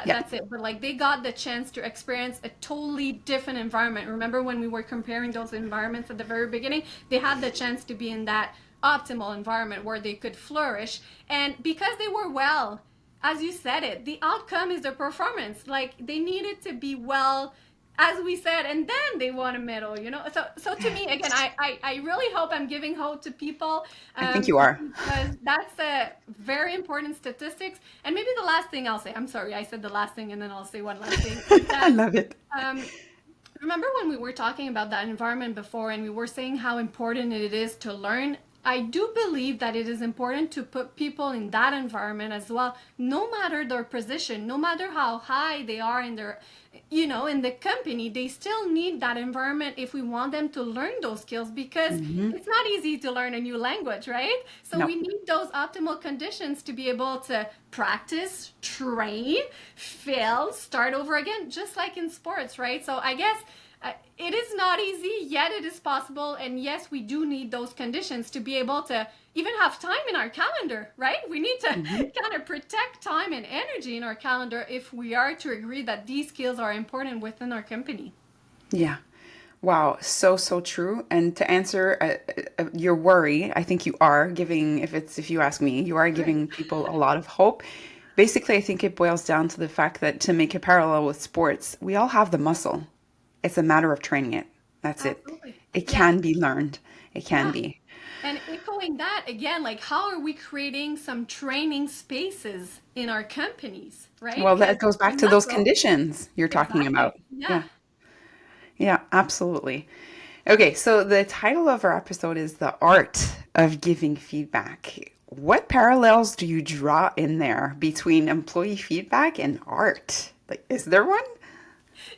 Yeah. That's it. But like they got the chance to experience a totally different environment. Remember when we were comparing those environments at the very beginning? They had the chance to be in that optimal environment where they could flourish. And because they were well, as you said it, the outcome is the performance. Like they needed to be well, as we said, and then they won a medal, you know? So to me, again, I really hope I'm giving hope to people, I think you are. because that's a very important statistics. And maybe the last thing I'll say, I'm sorry, I said the last thing and then I'll say one last thing, is I that love it. um, remember when we were talking about that environment before and we were saying how important it is to learn? I do believe that it is important to put people in that environment as well, no matter their position, no matter how high they are in their, in the company, they still need that environment if we want them to learn those skills because Mm-hmm. it's not easy to learn a new language, right? So No. we need those optimal conditions to be able to practice, train, fail, start over again, just like in sports, right? So I guess it is not easy, yet it is possible. And yes, we do need those conditions to be able to even have time in our calendar, right? We need to Mm-hmm. kind of protect time and energy in our calendar if we are to agree that these skills are important within our company. Yeah. Wow. So, so true. And to answer your worry, I think you are giving, if you ask me, you are giving people a lot of hope. Basically, I think it boils down to the fact that to make a parallel with sports, we all have the muscle. It's a matter of training it. That's it. Absolutely. It Yeah. can be learned. It can Yeah. be. And echoing that again, like how are we creating some training spaces in our companies, right? Well, that Because goes the back to those muscle, conditions you're talking exactly. about. Yeah. Yeah. Yeah, absolutely. Okay, so the title of our episode is The Art of Giving Feedback. What parallels do you draw in there between employee feedback and art? Like, is there one?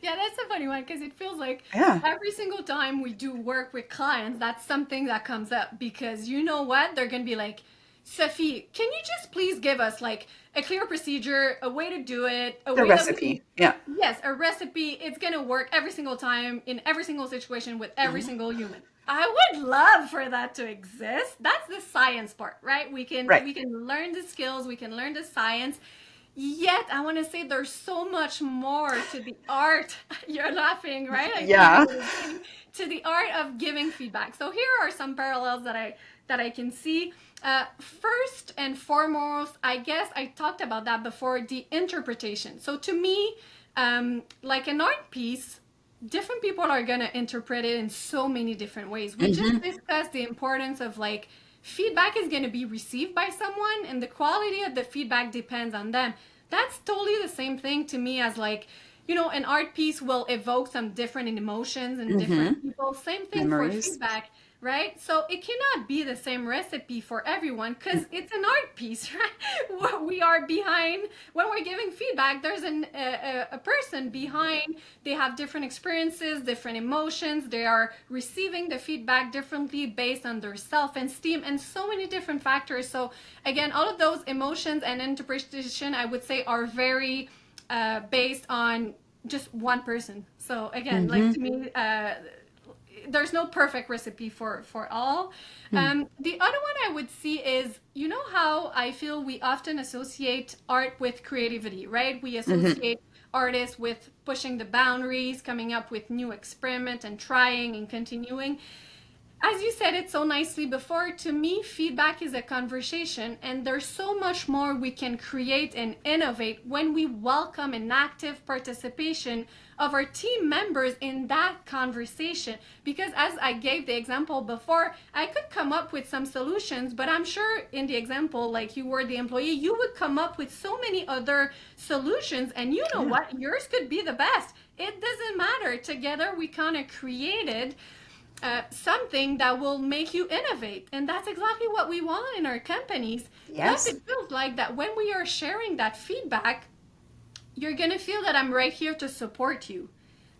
Yeah, that's a funny one because it feels like Yeah. every single time we do work with clients, that's something that comes up because you know what? They're going to be like, Sophie, can you just please give us like a clear procedure, a way to do it, a The way that we can, recipe. Yeah. yes, a recipe. It's going to work every single time in every single situation with every single human. I would love for that to exist. That's the science part, right? We can Right. we can learn the skills, we can learn the science. Yet, I want to say there's so much more to the art. You're laughing, right? I can Yeah. hear you. To the art of giving feedback. So here are some parallels that I can see. First and foremost, I guess I talked about that before, the interpretation. So to me, like an art piece, different people are going to interpret it in so many different ways. We just Hmm. discussed the importance of like feedback is going to be received by someone and the quality of the feedback depends on them. That's totally the same thing to me as like, an art piece will evoke some different emotions in Hmm. different people. Same thing for Memories. feedback, right? So it cannot be the same recipe for everyone because it's an art piece, right? What we are behind when we're giving feedback, there's a person behind. They have different experiences, different emotions. They are receiving the feedback differently based on their self-esteem and so many different factors. So again, all of those emotions and interpretation, I would say, are very based on just one person. So again, like to me, there's no perfect recipe for all. The other one I would see is, you know how I feel we often associate art with creativity, right? We associate artists with pushing the boundaries, coming up with new experiment and trying and continuing. As you said it so nicely before, to me, feedback is a conversation, and there's so much more we can create and innovate when we welcome an active participation of our team members in that conversation. Because as I gave the example before, I could come up with some solutions, but I'm sure in the example, like you were the employee, you would come up with so many other solutions, and you know what? Yours could be the best. It doesn't matter. Together, we kind of created something that will make you innovate. And that's exactly what we want in our companies. Yes. Plus, it feels like that when we are sharing that feedback, you're going to feel that I'm right here to support you.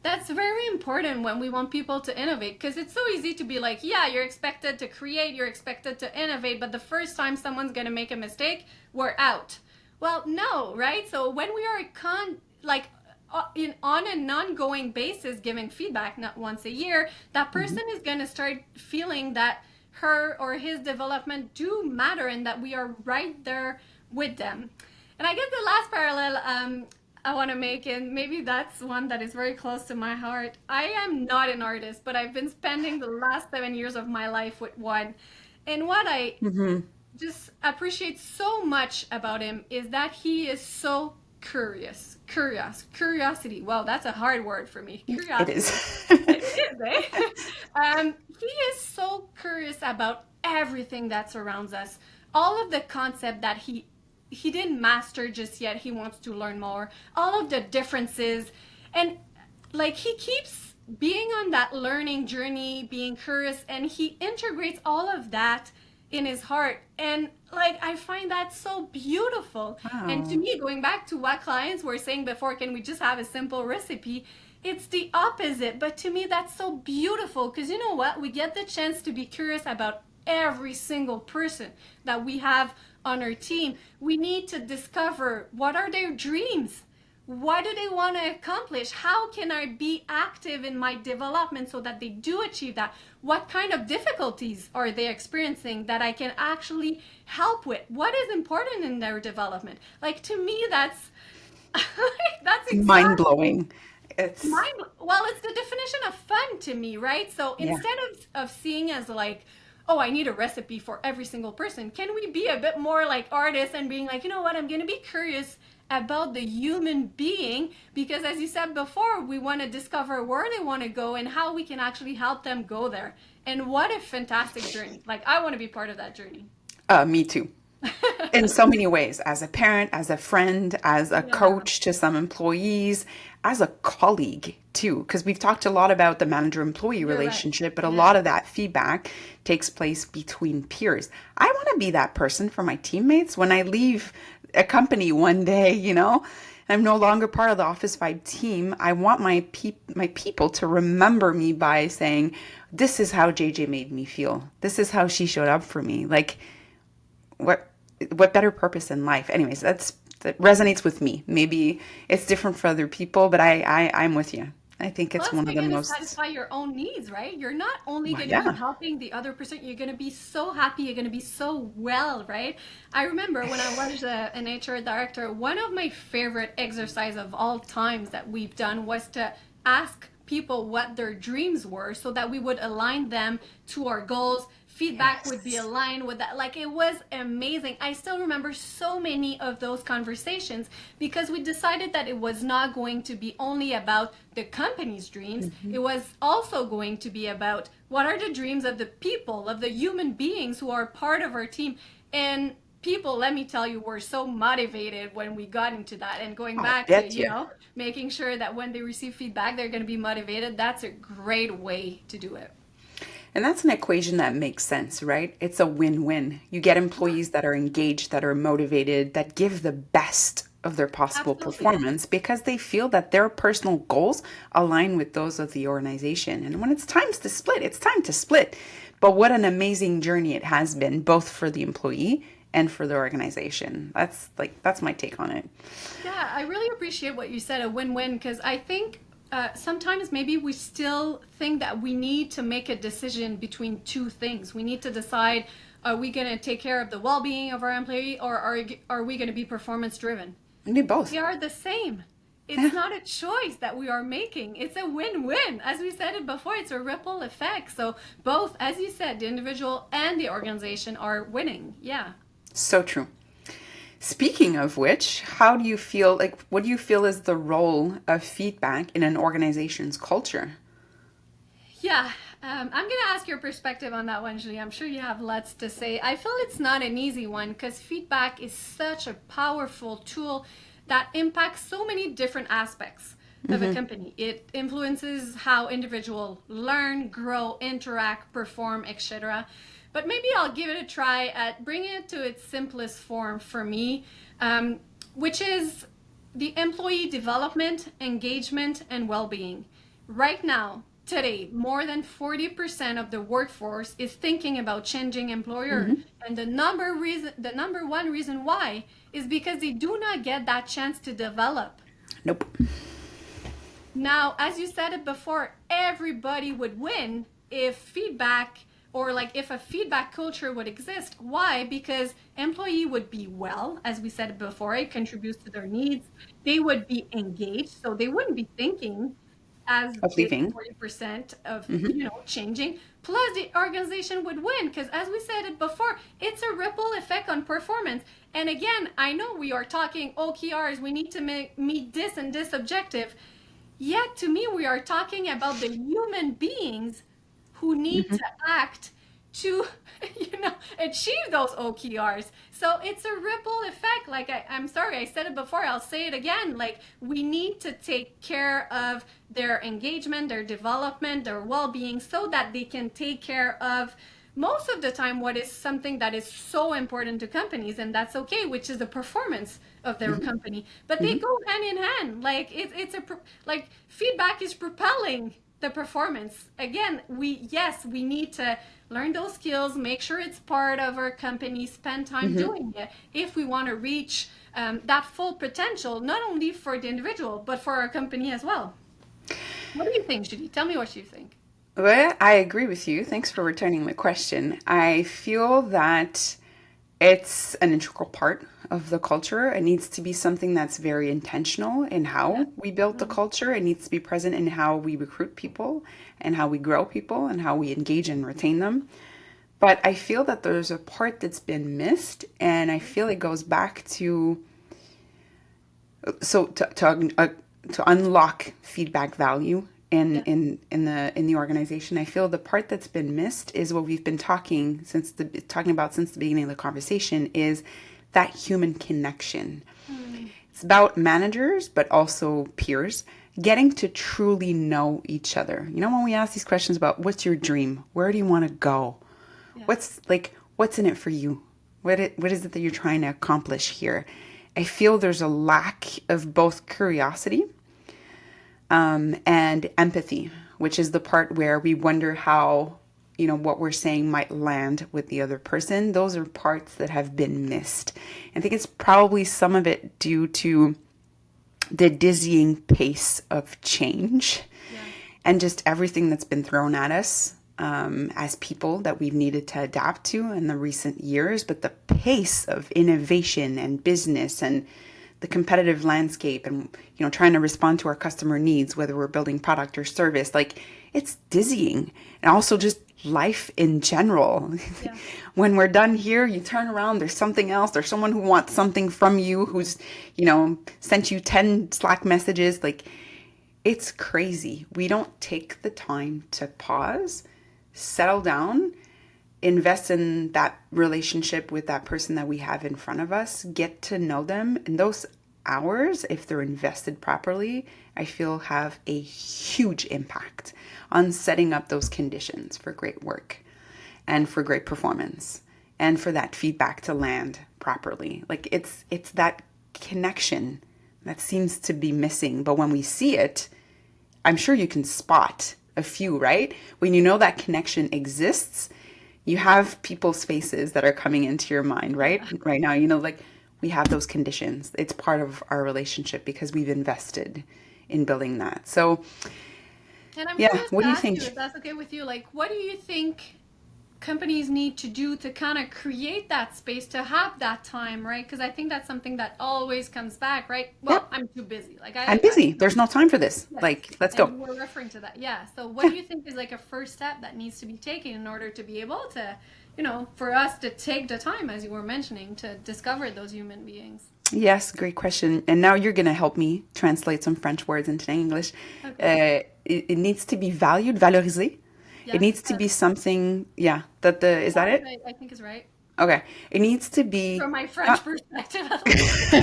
That's very important when we want people to innovate, because it's so easy to be like, yeah, you're expected to create, you're expected to innovate, but the first time someone's going to make a mistake, we're out. Well, no, right? So when we are on an ongoing basis giving feedback, not once a year, that person is going to start feeling that her or his development do matter and that we are right there with them. And I guess the last parallel I want to make, and maybe that's one that is very close to my heart. I am not an artist, but I've been spending the last 7 years of my life with one. And what I just appreciate so much about him is that he is so curiosity. Wow, that's a hard word for me. Curiosity. It is. It is, eh? He is so curious about everything that surrounds us. All of the concept that he didn't master just yet, he wants to learn more. All of the differences, and like he keeps being on that learning journey, being curious, and he integrates all of that in his heart. And like I find that so beautiful. Wow. And to me, going back to what clients were saying before, can we just have a simple recipe? It's the opposite. But to me, that's so beautiful, because you know what? We get the chance to be curious about every single person that we have on our team. We need to discover what are their dreams. What do they want to accomplish? How can I be active in my development so that they do achieve that? What kind of difficulties are they experiencing that I can actually help with? What is important in their development? Like, to me, that's that's exactly Mind-blowing. It's well, it's the definition of fun to me, right? So yeah. instead of seeing as like, oh, I need a recipe for every single person, can we be a bit more like artists and being like, you know what, I'm going to be curious about the human being, because as you said before, we want to discover where they want to go and how we can actually help them go there. And what a fantastic journey. Like, I want to be part of that journey. Me too. In so many ways, as a parent, as a friend, as a Yeah, coach to some employees, as a colleague too, because we've talked a lot about the manager-employee you're right. relationship, but a Yeah. lot of that feedback takes place between peers. I want to be that person for my teammates when I leave a company one day, I'm no longer part of the Office Vibe team. I want my people to remember me by saying, this is how JJ made me feel. This is how she showed up for me. Like, what better purpose in life? Anyways, that resonates with me. Maybe it's different for other people, but I'm with you. I think it's Plus, one of you're the going to most, satisfy your own needs, right? You're not only well, going to be yeah. helping the other person, you're going to be so happy, you're going to be so well, right? I remember when I was an HR director, one of my favorite exercise of all times that we've done was to ask people what their dreams were so that we would align them to our goals. Feedback would be Yes. aligned with that. Like, it was amazing. I still remember so many of those conversations because we decided that it was not going to be only about the company's dreams. It was also going to be about what are the dreams of the people, of the human beings who are part of our team. And people, let me tell you, were so motivated when we got into that. And going I back to, bet you. making sure that when they receive feedback, they're going to be motivated. That's a great way to do it. And that's an equation that makes sense, right? It's a win-win. You get employees that are engaged, that are motivated, that give the best of their possible Absolutely. performance because they feel that their personal goals align with those of the organization. And when it's time to split, it's time to split. But what an amazing journey it has been, both for the employee and for the organization. That's my take on it. Yeah, I really appreciate what you said, a win-win, because I think sometimes maybe we still think that we need to make a decision between two things. We need to decide, are we going to take care of the well-being of our employee, or are we going to be performance driven? We do both. We are the same. It's Yeah. not a choice that we are making. It's a win-win. As we said it before, it's a ripple effect. So both, as you said, the individual and the organization are winning. Yeah. So true. Speaking of which, how do you feel, what do you feel is the role of feedback in an organization's culture? Yeah, I'm going to ask your perspective on that one, Julie. I'm sure you have lots to say. I feel it's not an easy one because feedback is such a powerful tool that impacts so many different aspects of a company. It influences how individuals learn, grow, interact, perform, etc. But maybe I'll give it a try at bringing it to its simplest form for me, which is the employee development, engagement, and well-being. Right now, today, more than 40% of the workforce is thinking about changing employer. And the number one reason why is because they do not get that chance to develop. Nope. Now, as you said it before, everybody would win if feedback, or if a feedback culture would exist. Why? Because employee would be well, as we said it before, it contributes to their needs. They would be engaged, so they wouldn't be thinking as Of leaving. 40% of changing. Plus the organization would win because, as we said it before, it's a ripple effect on performance. And again, I know we are talking OKRs, we need to meet this and this objective. Yet to me, we are talking about the human beings who need to act to achieve those OKRs. So it's a ripple effect. I'm sorry, I said it before, I'll say it again. We need to take care of their engagement, their development, their well-being, so that they can take care of, most of the time, what is something that is so important to companies, and that's okay, which is the performance of their company. But they go hand in hand. Feedback is propelling the performance. Again, we need to learn those skills, make sure it's part of our company, spend time doing it if we want to reach that full potential, not only for the individual, but for our company as well. What do you think, Julie? Tell me what you think. Well, I agree with you. Thanks for returning my question. I feel that it's an integral part of the culture. It needs to be something that's very intentional in how we build the culture. It needs to be present in how we recruit people and how we grow people and how we engage and retain them. But I feel that there's a part that's been missed, and I feel it goes back to to unlock feedback value in the organization. I feel the part that's been missed is what we've been talking about since the beginning of the conversation, is that human connection. It's about managers, but also peers, getting to truly know each other. When we ask these questions about what's your dream, where do you want to go, what's in it for you, what is it that you're trying to accomplish here? I feel there's a lack of both curiosity and empathy, which is the part where we wonder how, what we're saying might land with the other person. Those are parts that have been missed. I think it's probably some of it due to the dizzying pace of change and just everything that's been thrown at us as people that we've needed to adapt to in the recent years. But the pace of innovation and business and the competitive landscape and, trying to respond to our customer needs, whether we're building product or service, it's dizzying. And also just life in general. Yeah. When we're done here, you turn around, there's something else. There's someone who wants something from you, who's, sent you 10 Slack messages. It's crazy. We don't take the time to pause, settle down, invest in that relationship with that person that we have in front of us, get to know them. And those hours, if they're invested properly, I feel have a huge impact on setting up those conditions for great work and for great performance and for that feedback to land properly. It's that connection that seems to be missing. But when we see it, I'm sure you can spot a few, right? When you know that connection exists, You have people's faces that are coming into your mind, right? Right now, like we have those conditions. It's part of our relationship because we've invested in building that. So, And I'm yeah, curious what to do you ask think? you, if that's okay with you, like, what do you think companies need to do to kind of create that space to have that time, right? Because I think that's something that always comes back, right? Well, Yep, I'm too busy. Like, I'm busy. There's no time for this. yes. Like, let's And go. you were referring to that. Yeah. So, what Yeah. do you think is like a first step that needs to be taken in order to be able to, for us to take the time, as you were mentioning, to discover those human beings? Yes, great question. And now you're going to help me translate some French words into English. Okay. It needs to be valued, valorisé. It Yes. needs to be something, yeah, is that it? I think is right. Okay. It needs to be, From my French not, perspective, at least.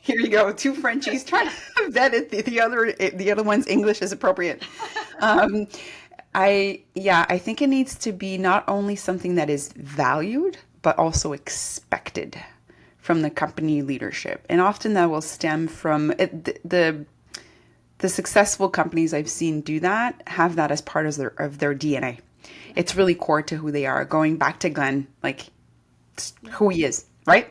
here you go, two Frenchies trying to vet it. The other one's English is appropriate. Um, I think it needs to be not only something that is valued, but also expected from the company leadership. And often that will stem from the successful companies I've seen do that have that as part of their DNA. It's really core to who they are. Going back to Glenn, like who he is, right?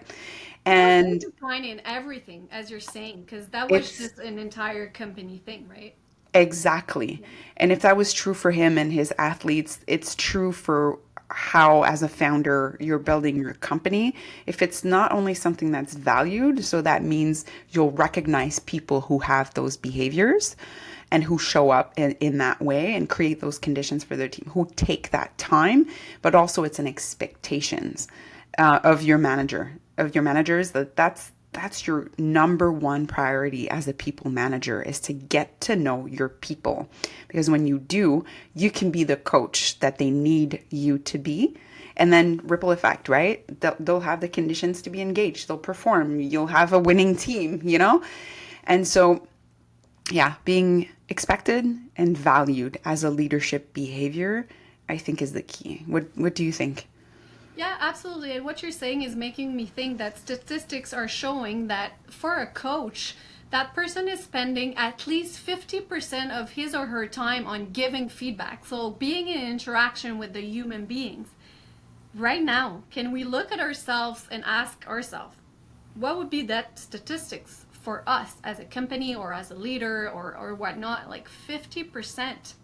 It was And intertwined in everything, as you're saying, because that was it's just an entire company thing, right? exactly. And if that was true for him and his athletes, it's true for how, as a founder, you're building your company. If it's not only something that's valued, so that means you'll recognize people who have those behaviors and who show up in that way and create those conditions for their team, who take that time, but also it's an expectations of your managers that's your number one priority as a people manager is to get to know your people. Because when you do, you can be the coach that they need you to be. And then ripple effect, right? They'll have the conditions to be engaged. They'll perform. You'll have a winning team. And so, yeah, being expected and valued as a leadership behavior, I think is the key. What do you think? Yeah, absolutely. And what you're saying is making me think that statistics are showing that for a coach, that person is spending at least 50% of his or her time on giving feedback. So being in interaction with the human beings. Right now, can we look at ourselves and ask ourselves, what would be that statistics for us as a company or as a leader or whatnot? Like 50%.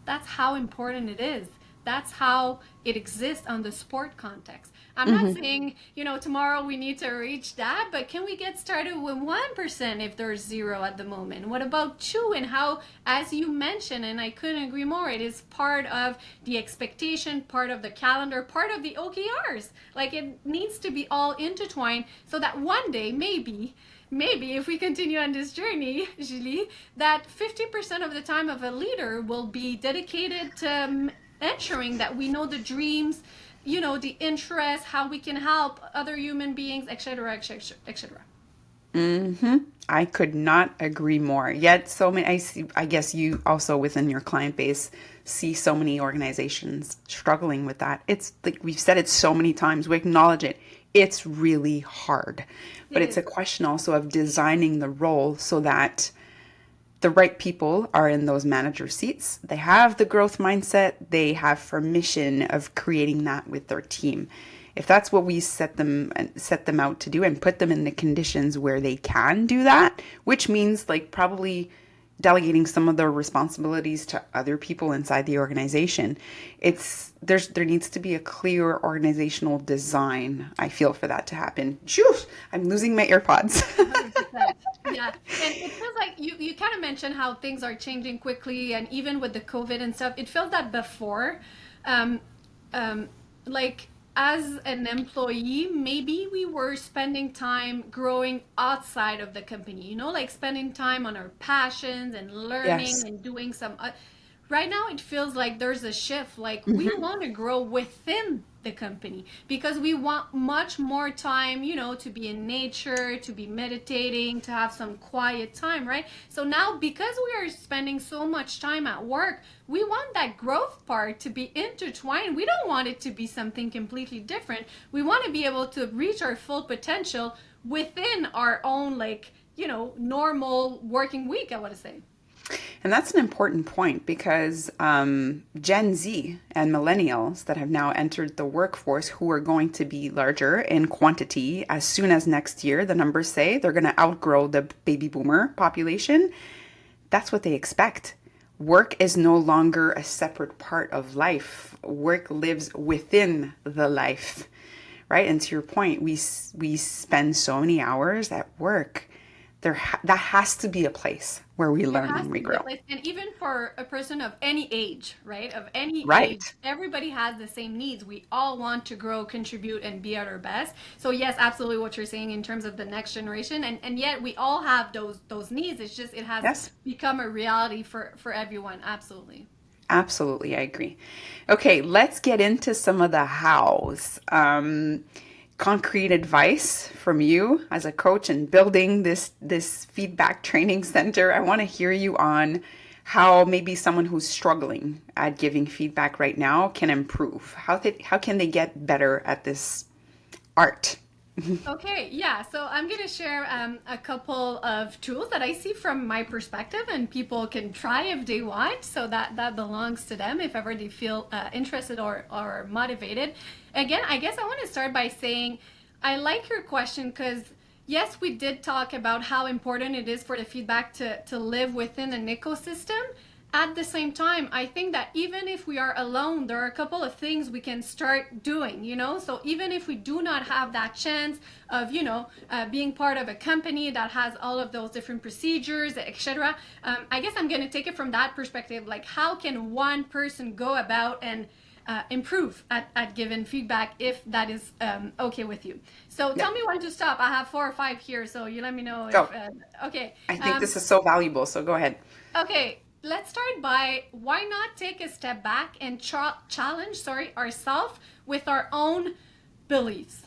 That's how important it is. That's how it exists on the sport context. I'm not saying, tomorrow we need to reach that, but can we get started with 1% if there's zero at the moment? What about two? And how, as you mentioned, and I couldn't agree more, it is part of the expectation, part of the calendar, part of the OKRs. Like it needs to be all intertwined so that one day, maybe if we continue on this journey, Julie, that 50% of the time of a leader will be dedicated to ensuring that we know the dreams, the interests, how we can help other human beings, etc., etc., etc. I could not agree more. Yet so many I guess you also within your client base see so many organizations struggling with that. It's like we've said it so many times, we acknowledge it. It's really hard. But It it's is. a question also of designing the role so that the right people are in those manager seats. They have the growth mindset. They have permission of creating that with their team. If that's what we set them out to do and put them in the conditions where they can do that, which means like probably delegating some of their responsibilities to other people inside the organization. There needs to be a clear organizational design, I feel, for that to happen. Phew, I'm losing my AirPods. 100%. Yeah. And it feels like you kind of mentioned how things are changing quickly, and even with the COVID and stuff, it felt that before, um, like as an employee, maybe we were spending time growing outside of the company, like spending time on our passions and learning Yes. and doing some. Right now, it feels like there's a shift. Like we want to grow within the company because we want much more time, to be in nature, to be meditating, to have some quiet time, right? So now, because we are spending so much time at work, we want that growth part to be intertwined. We don't want it to be something completely different. We want to be able to reach our full potential within our own, like, normal working week, I want to say. And that's an important point because Gen Z and millennials that have now entered the workforce, who are going to be larger in quantity as soon as next year, the numbers say they're going to outgrow the baby boomer population. That's what they expect. Work is no longer a separate part of life. Work lives within the life, right? And to your point, we spend so many hours at work. That has to be a place where we There learn has and we to be a grow. place, and even for a person of any age, right? Of any age, Right. everybody has the same needs. We all want to grow, contribute, and be at our best. So yes, absolutely what you're saying in terms of the next generation, and yet we all have those needs. It's just it has Yes. become a reality for everyone. Absolutely. Absolutely, I agree. Okay, let's get into some of the hows. Concrete advice from you as a coach and building this feedback training center. I want to hear you on how maybe someone who's struggling at giving feedback right now can improve. How can they get better at this art? Okay, yeah. So I'm going to share a couple of tools that I see from my perspective, and people can try if they want. So that belongs to them if ever they feel interested or motivated. Again, I guess I want to start by saying I like your question because yes, we did talk about how important it is for the feedback to live within an ecosystem. At the same time, I think that even if we are alone, there are a couple of things we can start doing, you know? So even if we do not have that chance of, being part of a company that has all of those different procedures, etc., I guess I'm going to take it from that perspective. Like, how can one person go about and improve at giving feedback if that is okay with you? So Yeah, tell me when to stop. I have 4 or 5 here, so you let me know if, go. okay. I think this is so valuable, so go ahead. Okay, let's start by why not take a step back and challenge, ourselves with our own beliefs.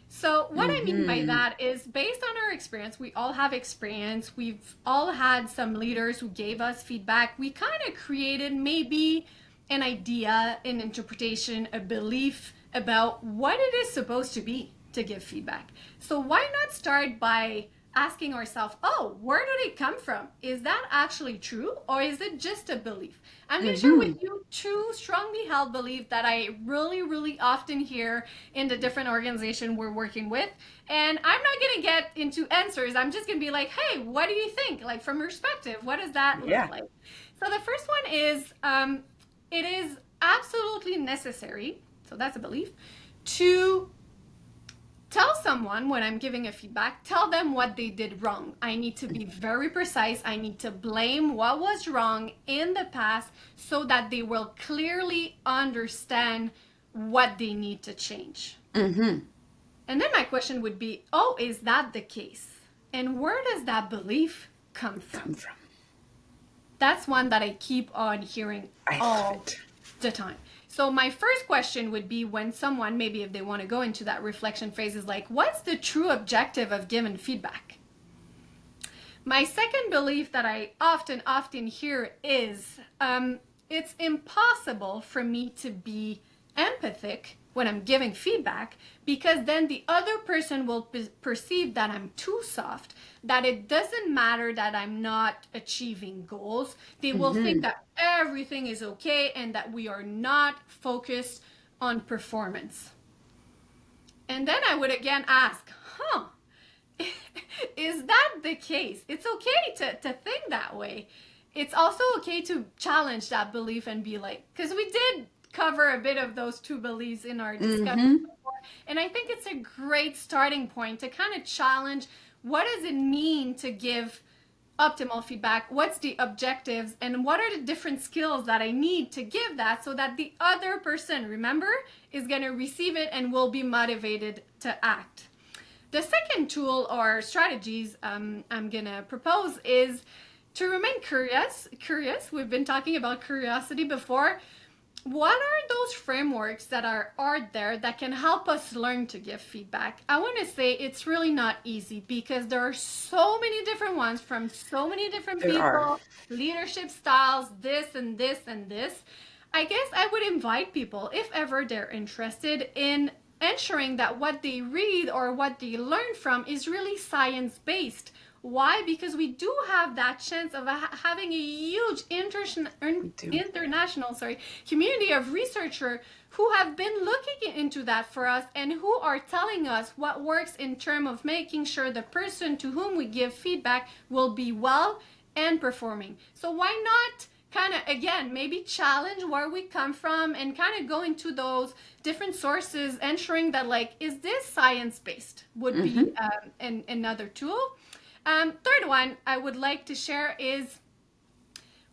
So what I mean by Mm-hmm. that is based on our experience, we all have experience. We've all had some leaders who gave us feedback. We kind of created maybe an idea, an interpretation, a belief about what it is supposed to be to give feedback. So why not start by asking ourselves, oh, where did it come from? Is that actually true or is it just a belief? I'm going to share with Mm-hmm. you two strongly held beliefs that I really, really often hear in the different organization we're working with. And I'm not going to get into answers. I'm just going to be like, hey, what do you think? Like, from your perspective, what does that look Yeah. like? So the first one is it is absolutely necessary, so that's a belief, to tell someone when I'm giving a feedback, tell them what they did wrong. I need to be very precise. I need to blame what was wrong in the past so that they will clearly understand what they need to change. Mm-hmm. And then my question would be, oh, is that the case? And where does that belief come from? Come from. That's one that I keep on hearing I love all it. the time. So my first question would be when someone, maybe if they want to go into that reflection phase, is like, what's the true objective of giving feedback? My second belief that I often hear is it's impossible for me to be empathic when I'm giving feedback because then the other person will perceive that I'm too soft, that it doesn't matter that I'm not achieving goals. They will think Mm-hmm. that everything is okay and that we are not focused on performance. And then I would again ask, huh, is that the case? It's okay to think that way. It's also okay to challenge that belief and be like, because we did cover a bit of those two beliefs in our discussion Mm-hmm. before. And I think it's a great starting point to kind of challenge what does it mean to give optimal feedback, what's the objectives, and what are the different skills that I need to give that so that the other person, remember, is going to receive it and will be motivated to act. The second tool or strategies I'm going to propose is to remain curious. We've been talking about curiosity before. What are those frameworks that are there that can help us learn to give feedback? I want to say it's really not easy because there are so many different ones from so many different There are. people, leadership styles, this and this and this. I guess I would invite people, if ever they're interested, in ensuring that what they read or what they learn from is really science based Why? Because we do have that chance of having a huge international community of researchers who have been looking into that for us and who are telling us what works in terms of making sure the person to whom we give feedback will be well and performing. So why not kind of, again, maybe challenge where we come from and kind of go into those different sources, ensuring that, like, is this science-based would be another tool. Third one I would like to share is,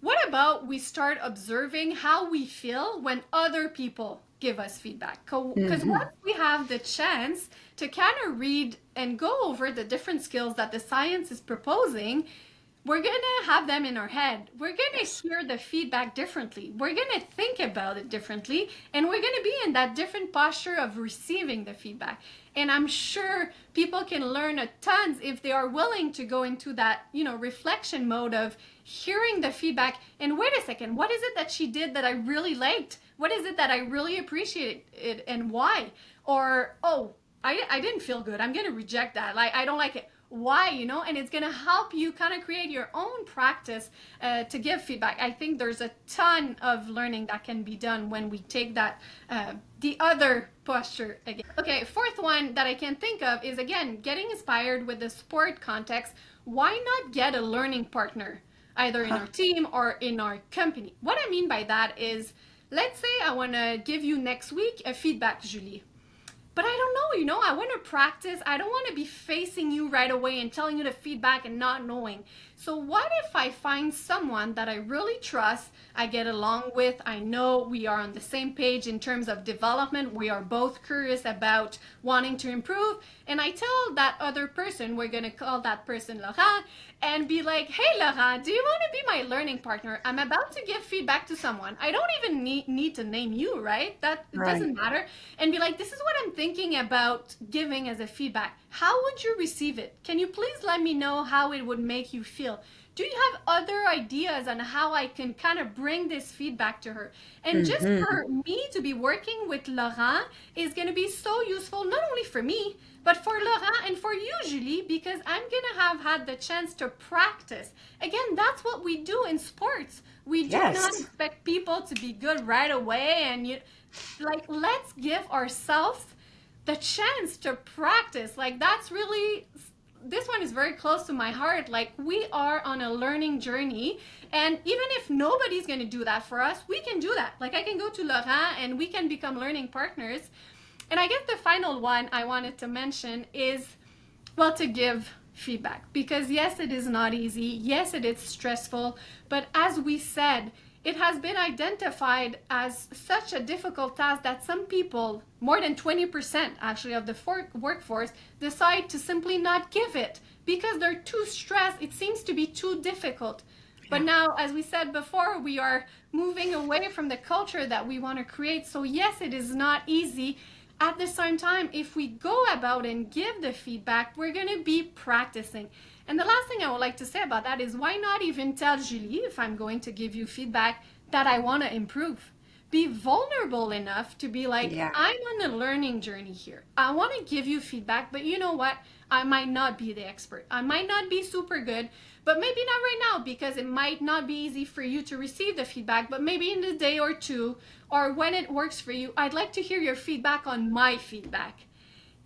what about we start observing how we feel when other people give us feedback? Because once we have the chance to kind of read and go over the different skills that the science is proposing, we're going to have them in our head. We're going to hear the feedback differently. We're going to think about it differently. And we're going to be in that different posture of receiving the feedback. And I'm sure people can learn a ton if they are willing to go into that, reflection mode of hearing the feedback. And wait a second, what is it that she did that I really liked? What is it that I really appreciated and why? Or, oh, I didn't feel good. I'm going to reject that. Like, I don't like it. Why, and it's going to help you kind of create your own practice to give feedback. I think there's a ton of learning that can be done when we take that, the other posture again. Okay, fourth one that I can think of is, again, getting inspired with the sport context. Why not get a learning partner, either in our team or in our company? What I mean by that is, let's say I want to give you next week a feedback, Julie. But I don't know, I want to practice. I don't want to be facing you right away and telling you the feedback and not knowing. So what if I find someone that I really trust, I get along with, I know we are on the same page in terms of development, we are both curious about wanting to improve, and I tell that other person, we're going to call that person Laurent, and be like, hey Laurent, do you want to be my learning partner? I'm about to give feedback to someone. I don't even need to name you, right? It doesn't matter. And be like, this is what I'm thinking about giving as a feedback. How would you receive it? Can you please let me know how it would make you feel? Do you have other ideas on how I can kind of bring this feedback to her? And just for me to be working with Laurent is going to be so useful, not only for me, but for Laurent and for you, Julie, because I'm going to have had the chance to practice. Again, that's what we do in sports. We do not expect people to be good right away. And let's give ourselves the chance to practice. That's really, this one is very close to my heart. We are on a learning journey, and even if nobody's going to do that for us, we can do that. I can go to Laurent and we can become learning partners. And I guess the final one I wanted to mention is, to give feedback, because yes, it is not easy. Yes, it is stressful, but as we said, it has been identified as such a difficult task that some people, more than 20% actually of the workforce, decide to simply not give it because they're too stressed. It seems to be too difficult. But now, as we said before, we are moving away from the culture that we want to create. So yes, it is not easy. At the same time, if we go about and give the feedback, we're going to be practicing. And the last thing I would like to say about that is, why not even tell Julie, if I'm going to give you feedback, that I want to improve? Be vulnerable enough to be like, I'm on a learning journey here. I want to give you feedback, but you know what? I might not be the expert. I might not be super good, but maybe not right now, because it might not be easy for you to receive the feedback, but maybe in a day or two, or when it works for you, I'd like to hear your feedback on my feedback.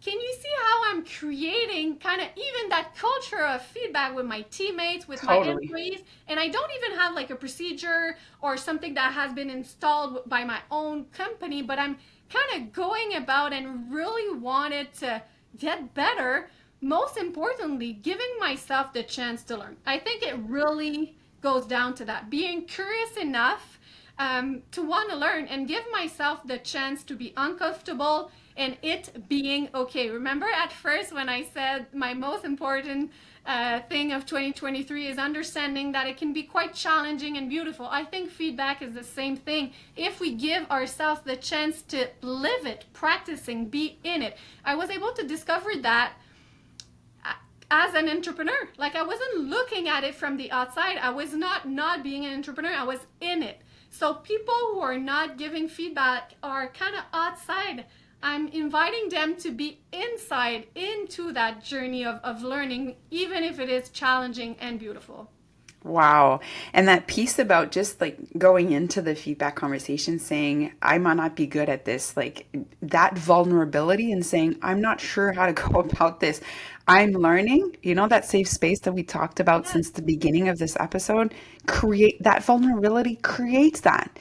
Can you see how I'm creating kind of even that culture of feedback with my teammates, with my employees? And I don't even have a procedure or something that has been installed by my own company, but I'm kind of going about and really wanted to get better. Most importantly, giving myself the chance to learn. I think it really goes down to that, being curious enough to want to learn and give myself the chance to be uncomfortable and it being okay. Remember at first when I said my most important thing of 2023 is understanding that it can be quite challenging and beautiful. I think feedback is the same thing. If we give ourselves the chance to live it, practicing, be in it. I was able to discover that as an entrepreneur. I wasn't looking at it from the outside. I was not being an entrepreneur. I was in it. So people who are not giving feedback are kind of outside I'm inviting them to be inside into that journey of learning, even if it is challenging and beautiful. Wow. And that piece about just like going into the feedback conversation saying, I might not be good at this, like that vulnerability and saying, I'm not sure how to go about this. I'm learning, that safe space that we talked about Yes. since the beginning of this episode, create that vulnerability, creates that.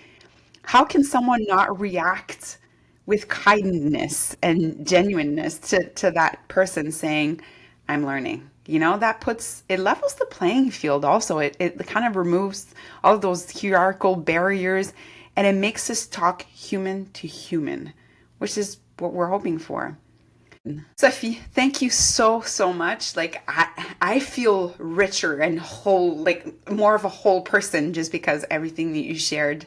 How can someone not react with kindness and genuineness to that person saying, I'm learning? That it levels the playing field also. It kind of removes all of those hierarchical barriers and it makes us talk human to human, which is what we're hoping for. Sophie, thank you so, so much. Like I feel richer and whole, like more of a whole person just because everything that you shared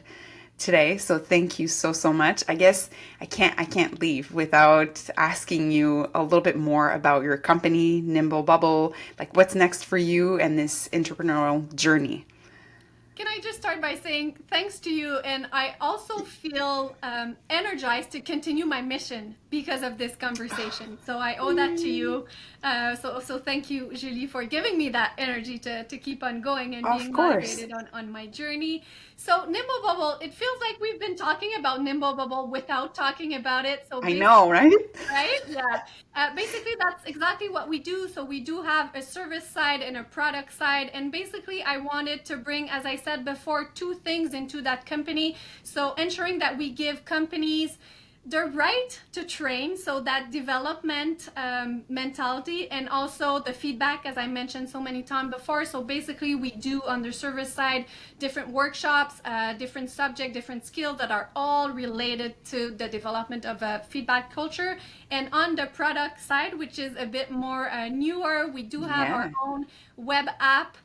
today. So thank you so, so much. I guess I can't leave without asking you a little bit more about your company, Nimble Bubble, like what's next for you and this entrepreneurial journey. Can I just start by saying thanks to you? And I also feel energized to continue my mission because of this conversation. So I owe that to you. So thank you, Julie, for giving me that energy to keep on going and Of being course. motivated on my journey. So Nimble Bubble, it feels like we've been talking about Nimble Bubble without talking about it. So I basically, know, right? right? Yeah. Basically, that's exactly what we do. So we do have a service side and a product side. And basically, I wanted to bring, as I said before, two things into that company. So ensuring that we give companies the right to train, so that development mentality, and also the feedback, as I mentioned so many times before. So basically we do on the service side different workshops, different subject, different skills that are all related to the development of a feedback culture. And on the product side, which is a bit more newer, we do have our Yeah. own web app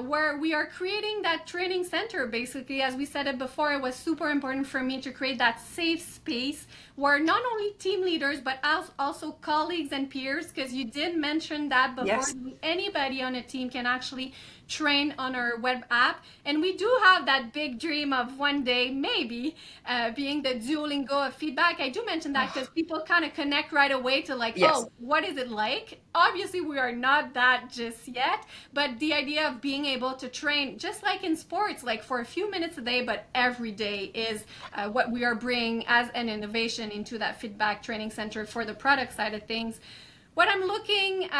where we are creating that training center. Basically, as we said it before, it was super important for me to create that safe space where not only team leaders but also colleagues and peers, because you did mention that before, Yes. anybody on a team can actually train on our web app. And we do have that big dream of one day maybe being the Duolingo of feedback. I do mention that because people kind of connect right away to like, Yes. oh, what is it like? Obviously we are not that just yet, but the idea of being able to train just like in sports, like for a few minutes a day but every day, is what we are bringing as an innovation into that feedback training center for the product side of things. What I'm looking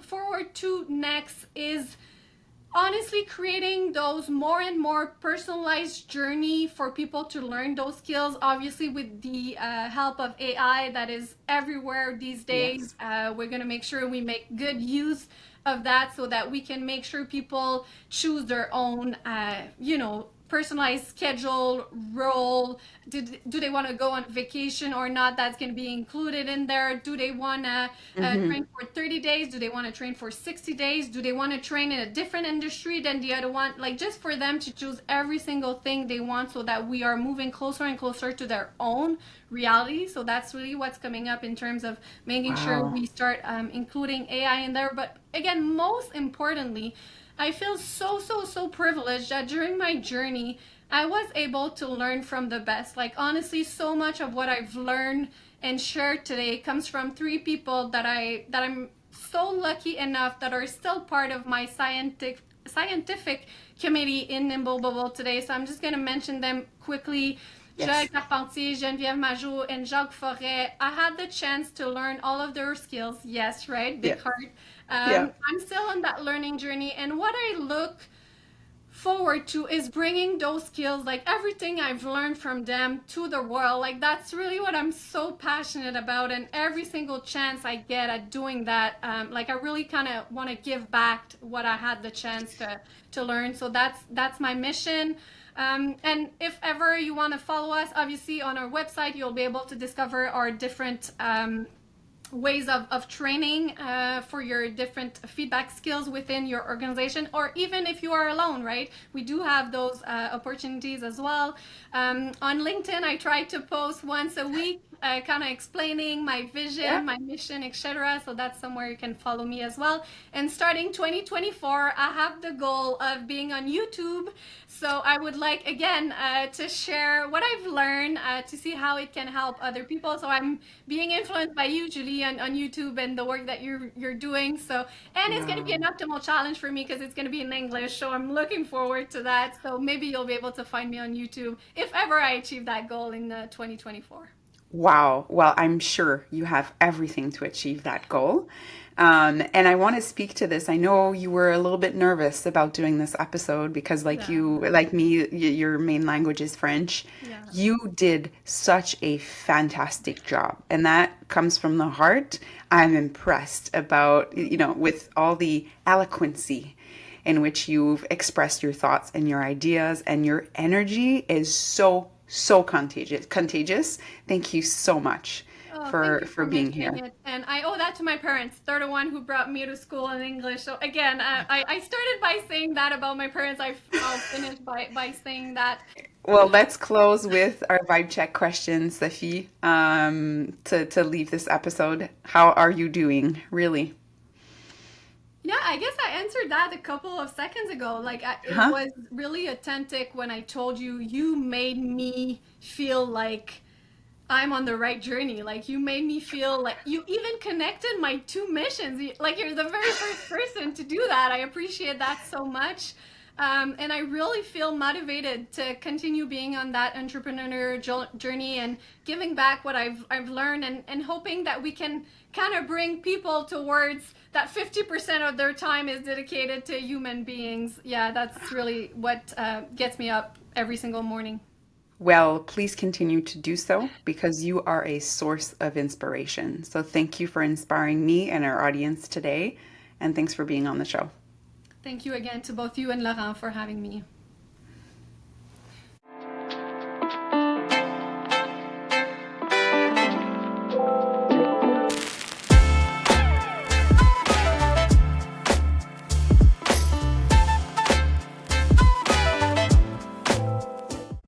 forward to next is honestly creating those more and more personalized journey for people to learn those skills, obviously with the help of AI that is everywhere these days. Yes. We're going to make sure we make good use of that so that we can make sure people choose their own personalized schedule, role. Do they want to go on vacation or not? That's going to be included in there. Do they want to Hmm. train for 30 days? Do they want to train for 60 days? Do they want to train in a different industry than the other one? Like, just for them to choose every single thing they want so that we are moving closer and closer to their own reality. So that's really what's coming up in terms of making sure Wow. we start including AI in there. But again, most importantly, I feel so, so, so privileged that during my journey, I was able to learn from the best. Like, honestly, so much of what I've learned and shared today comes from three people that I'm so lucky enough that are still part of my scientific committee in Nimble Bubble today. So I'm just going to mention them quickly. Joël Yes. Carpentier, Geneviève Majot, and Jacques Forêt. I had the chance to learn all of their skills. Yes, right? Yeah. Big heart. Yeah. I'm still on that learning journey, and what I look forward to is bringing those skills, like everything I've learned from them, to the world. Like, that's really what I'm so passionate about, and every single chance I get at doing that, like I really kind of want to give back what I had the chance to learn. So that's my mission. And if ever you want to follow us, obviously on our website, you'll be able to discover our different ways of training for your different feedback skills within your organization, or even if you are alone, right? We do have those opportunities as well. On LinkedIn, I try to post once a week kind of explaining my Yeah. vision, my mission, etc. So that's somewhere you can follow me as well. And starting 2024, I have the goal of being on YouTube. So I would like again to share what I've learned to see how it can help other people. So I'm being influenced by you, Julie, on YouTube and the work that you're doing. So and it's going to be an Wow. optimal challenge for me because it's going to be in English. So I'm looking forward to that. So maybe you'll be able to find me on YouTube if ever I achieve that goal in 2024. Wow. Well, I'm sure you have everything to achieve that goal. And I want to speak to this. I know you were a little bit nervous about doing this episode because, like Yeah, you, like me, your main language is French. yeah. You did such a fantastic job, and that comes from the heart. I'm impressed about, with all the eloquency in which you've expressed your thoughts and your ideas, and your energy is so contagious. Thank you so much Oh, thank for you for being mentioning here. it. And I owe that to my parents. They're the one who brought me to school in English. So again, I started by saying that about my parents. I'll finish by saying that. Well, let's close with our vibe check question, Sophie, to leave this episode. How are you doing, really? Yeah, I guess I answered that a couple of seconds ago. It Huh? was really authentic when I told you you made me feel like I'm on the right journey. Like you made me feel like you even connected my two missions. Like you're the very first person to do that. I appreciate that so much. And I really feel motivated to continue being on that entrepreneur journey and giving back what I've learned and hoping that we can kind of bring people towards that 50% of their time is dedicated to human beings. Yeah, that's really what gets me up every single morning. Well, please continue to do so because you are a source of inspiration. So thank you for inspiring me and our audience today. And thanks for being on the show. Thank you again to both you and Laurent for having me.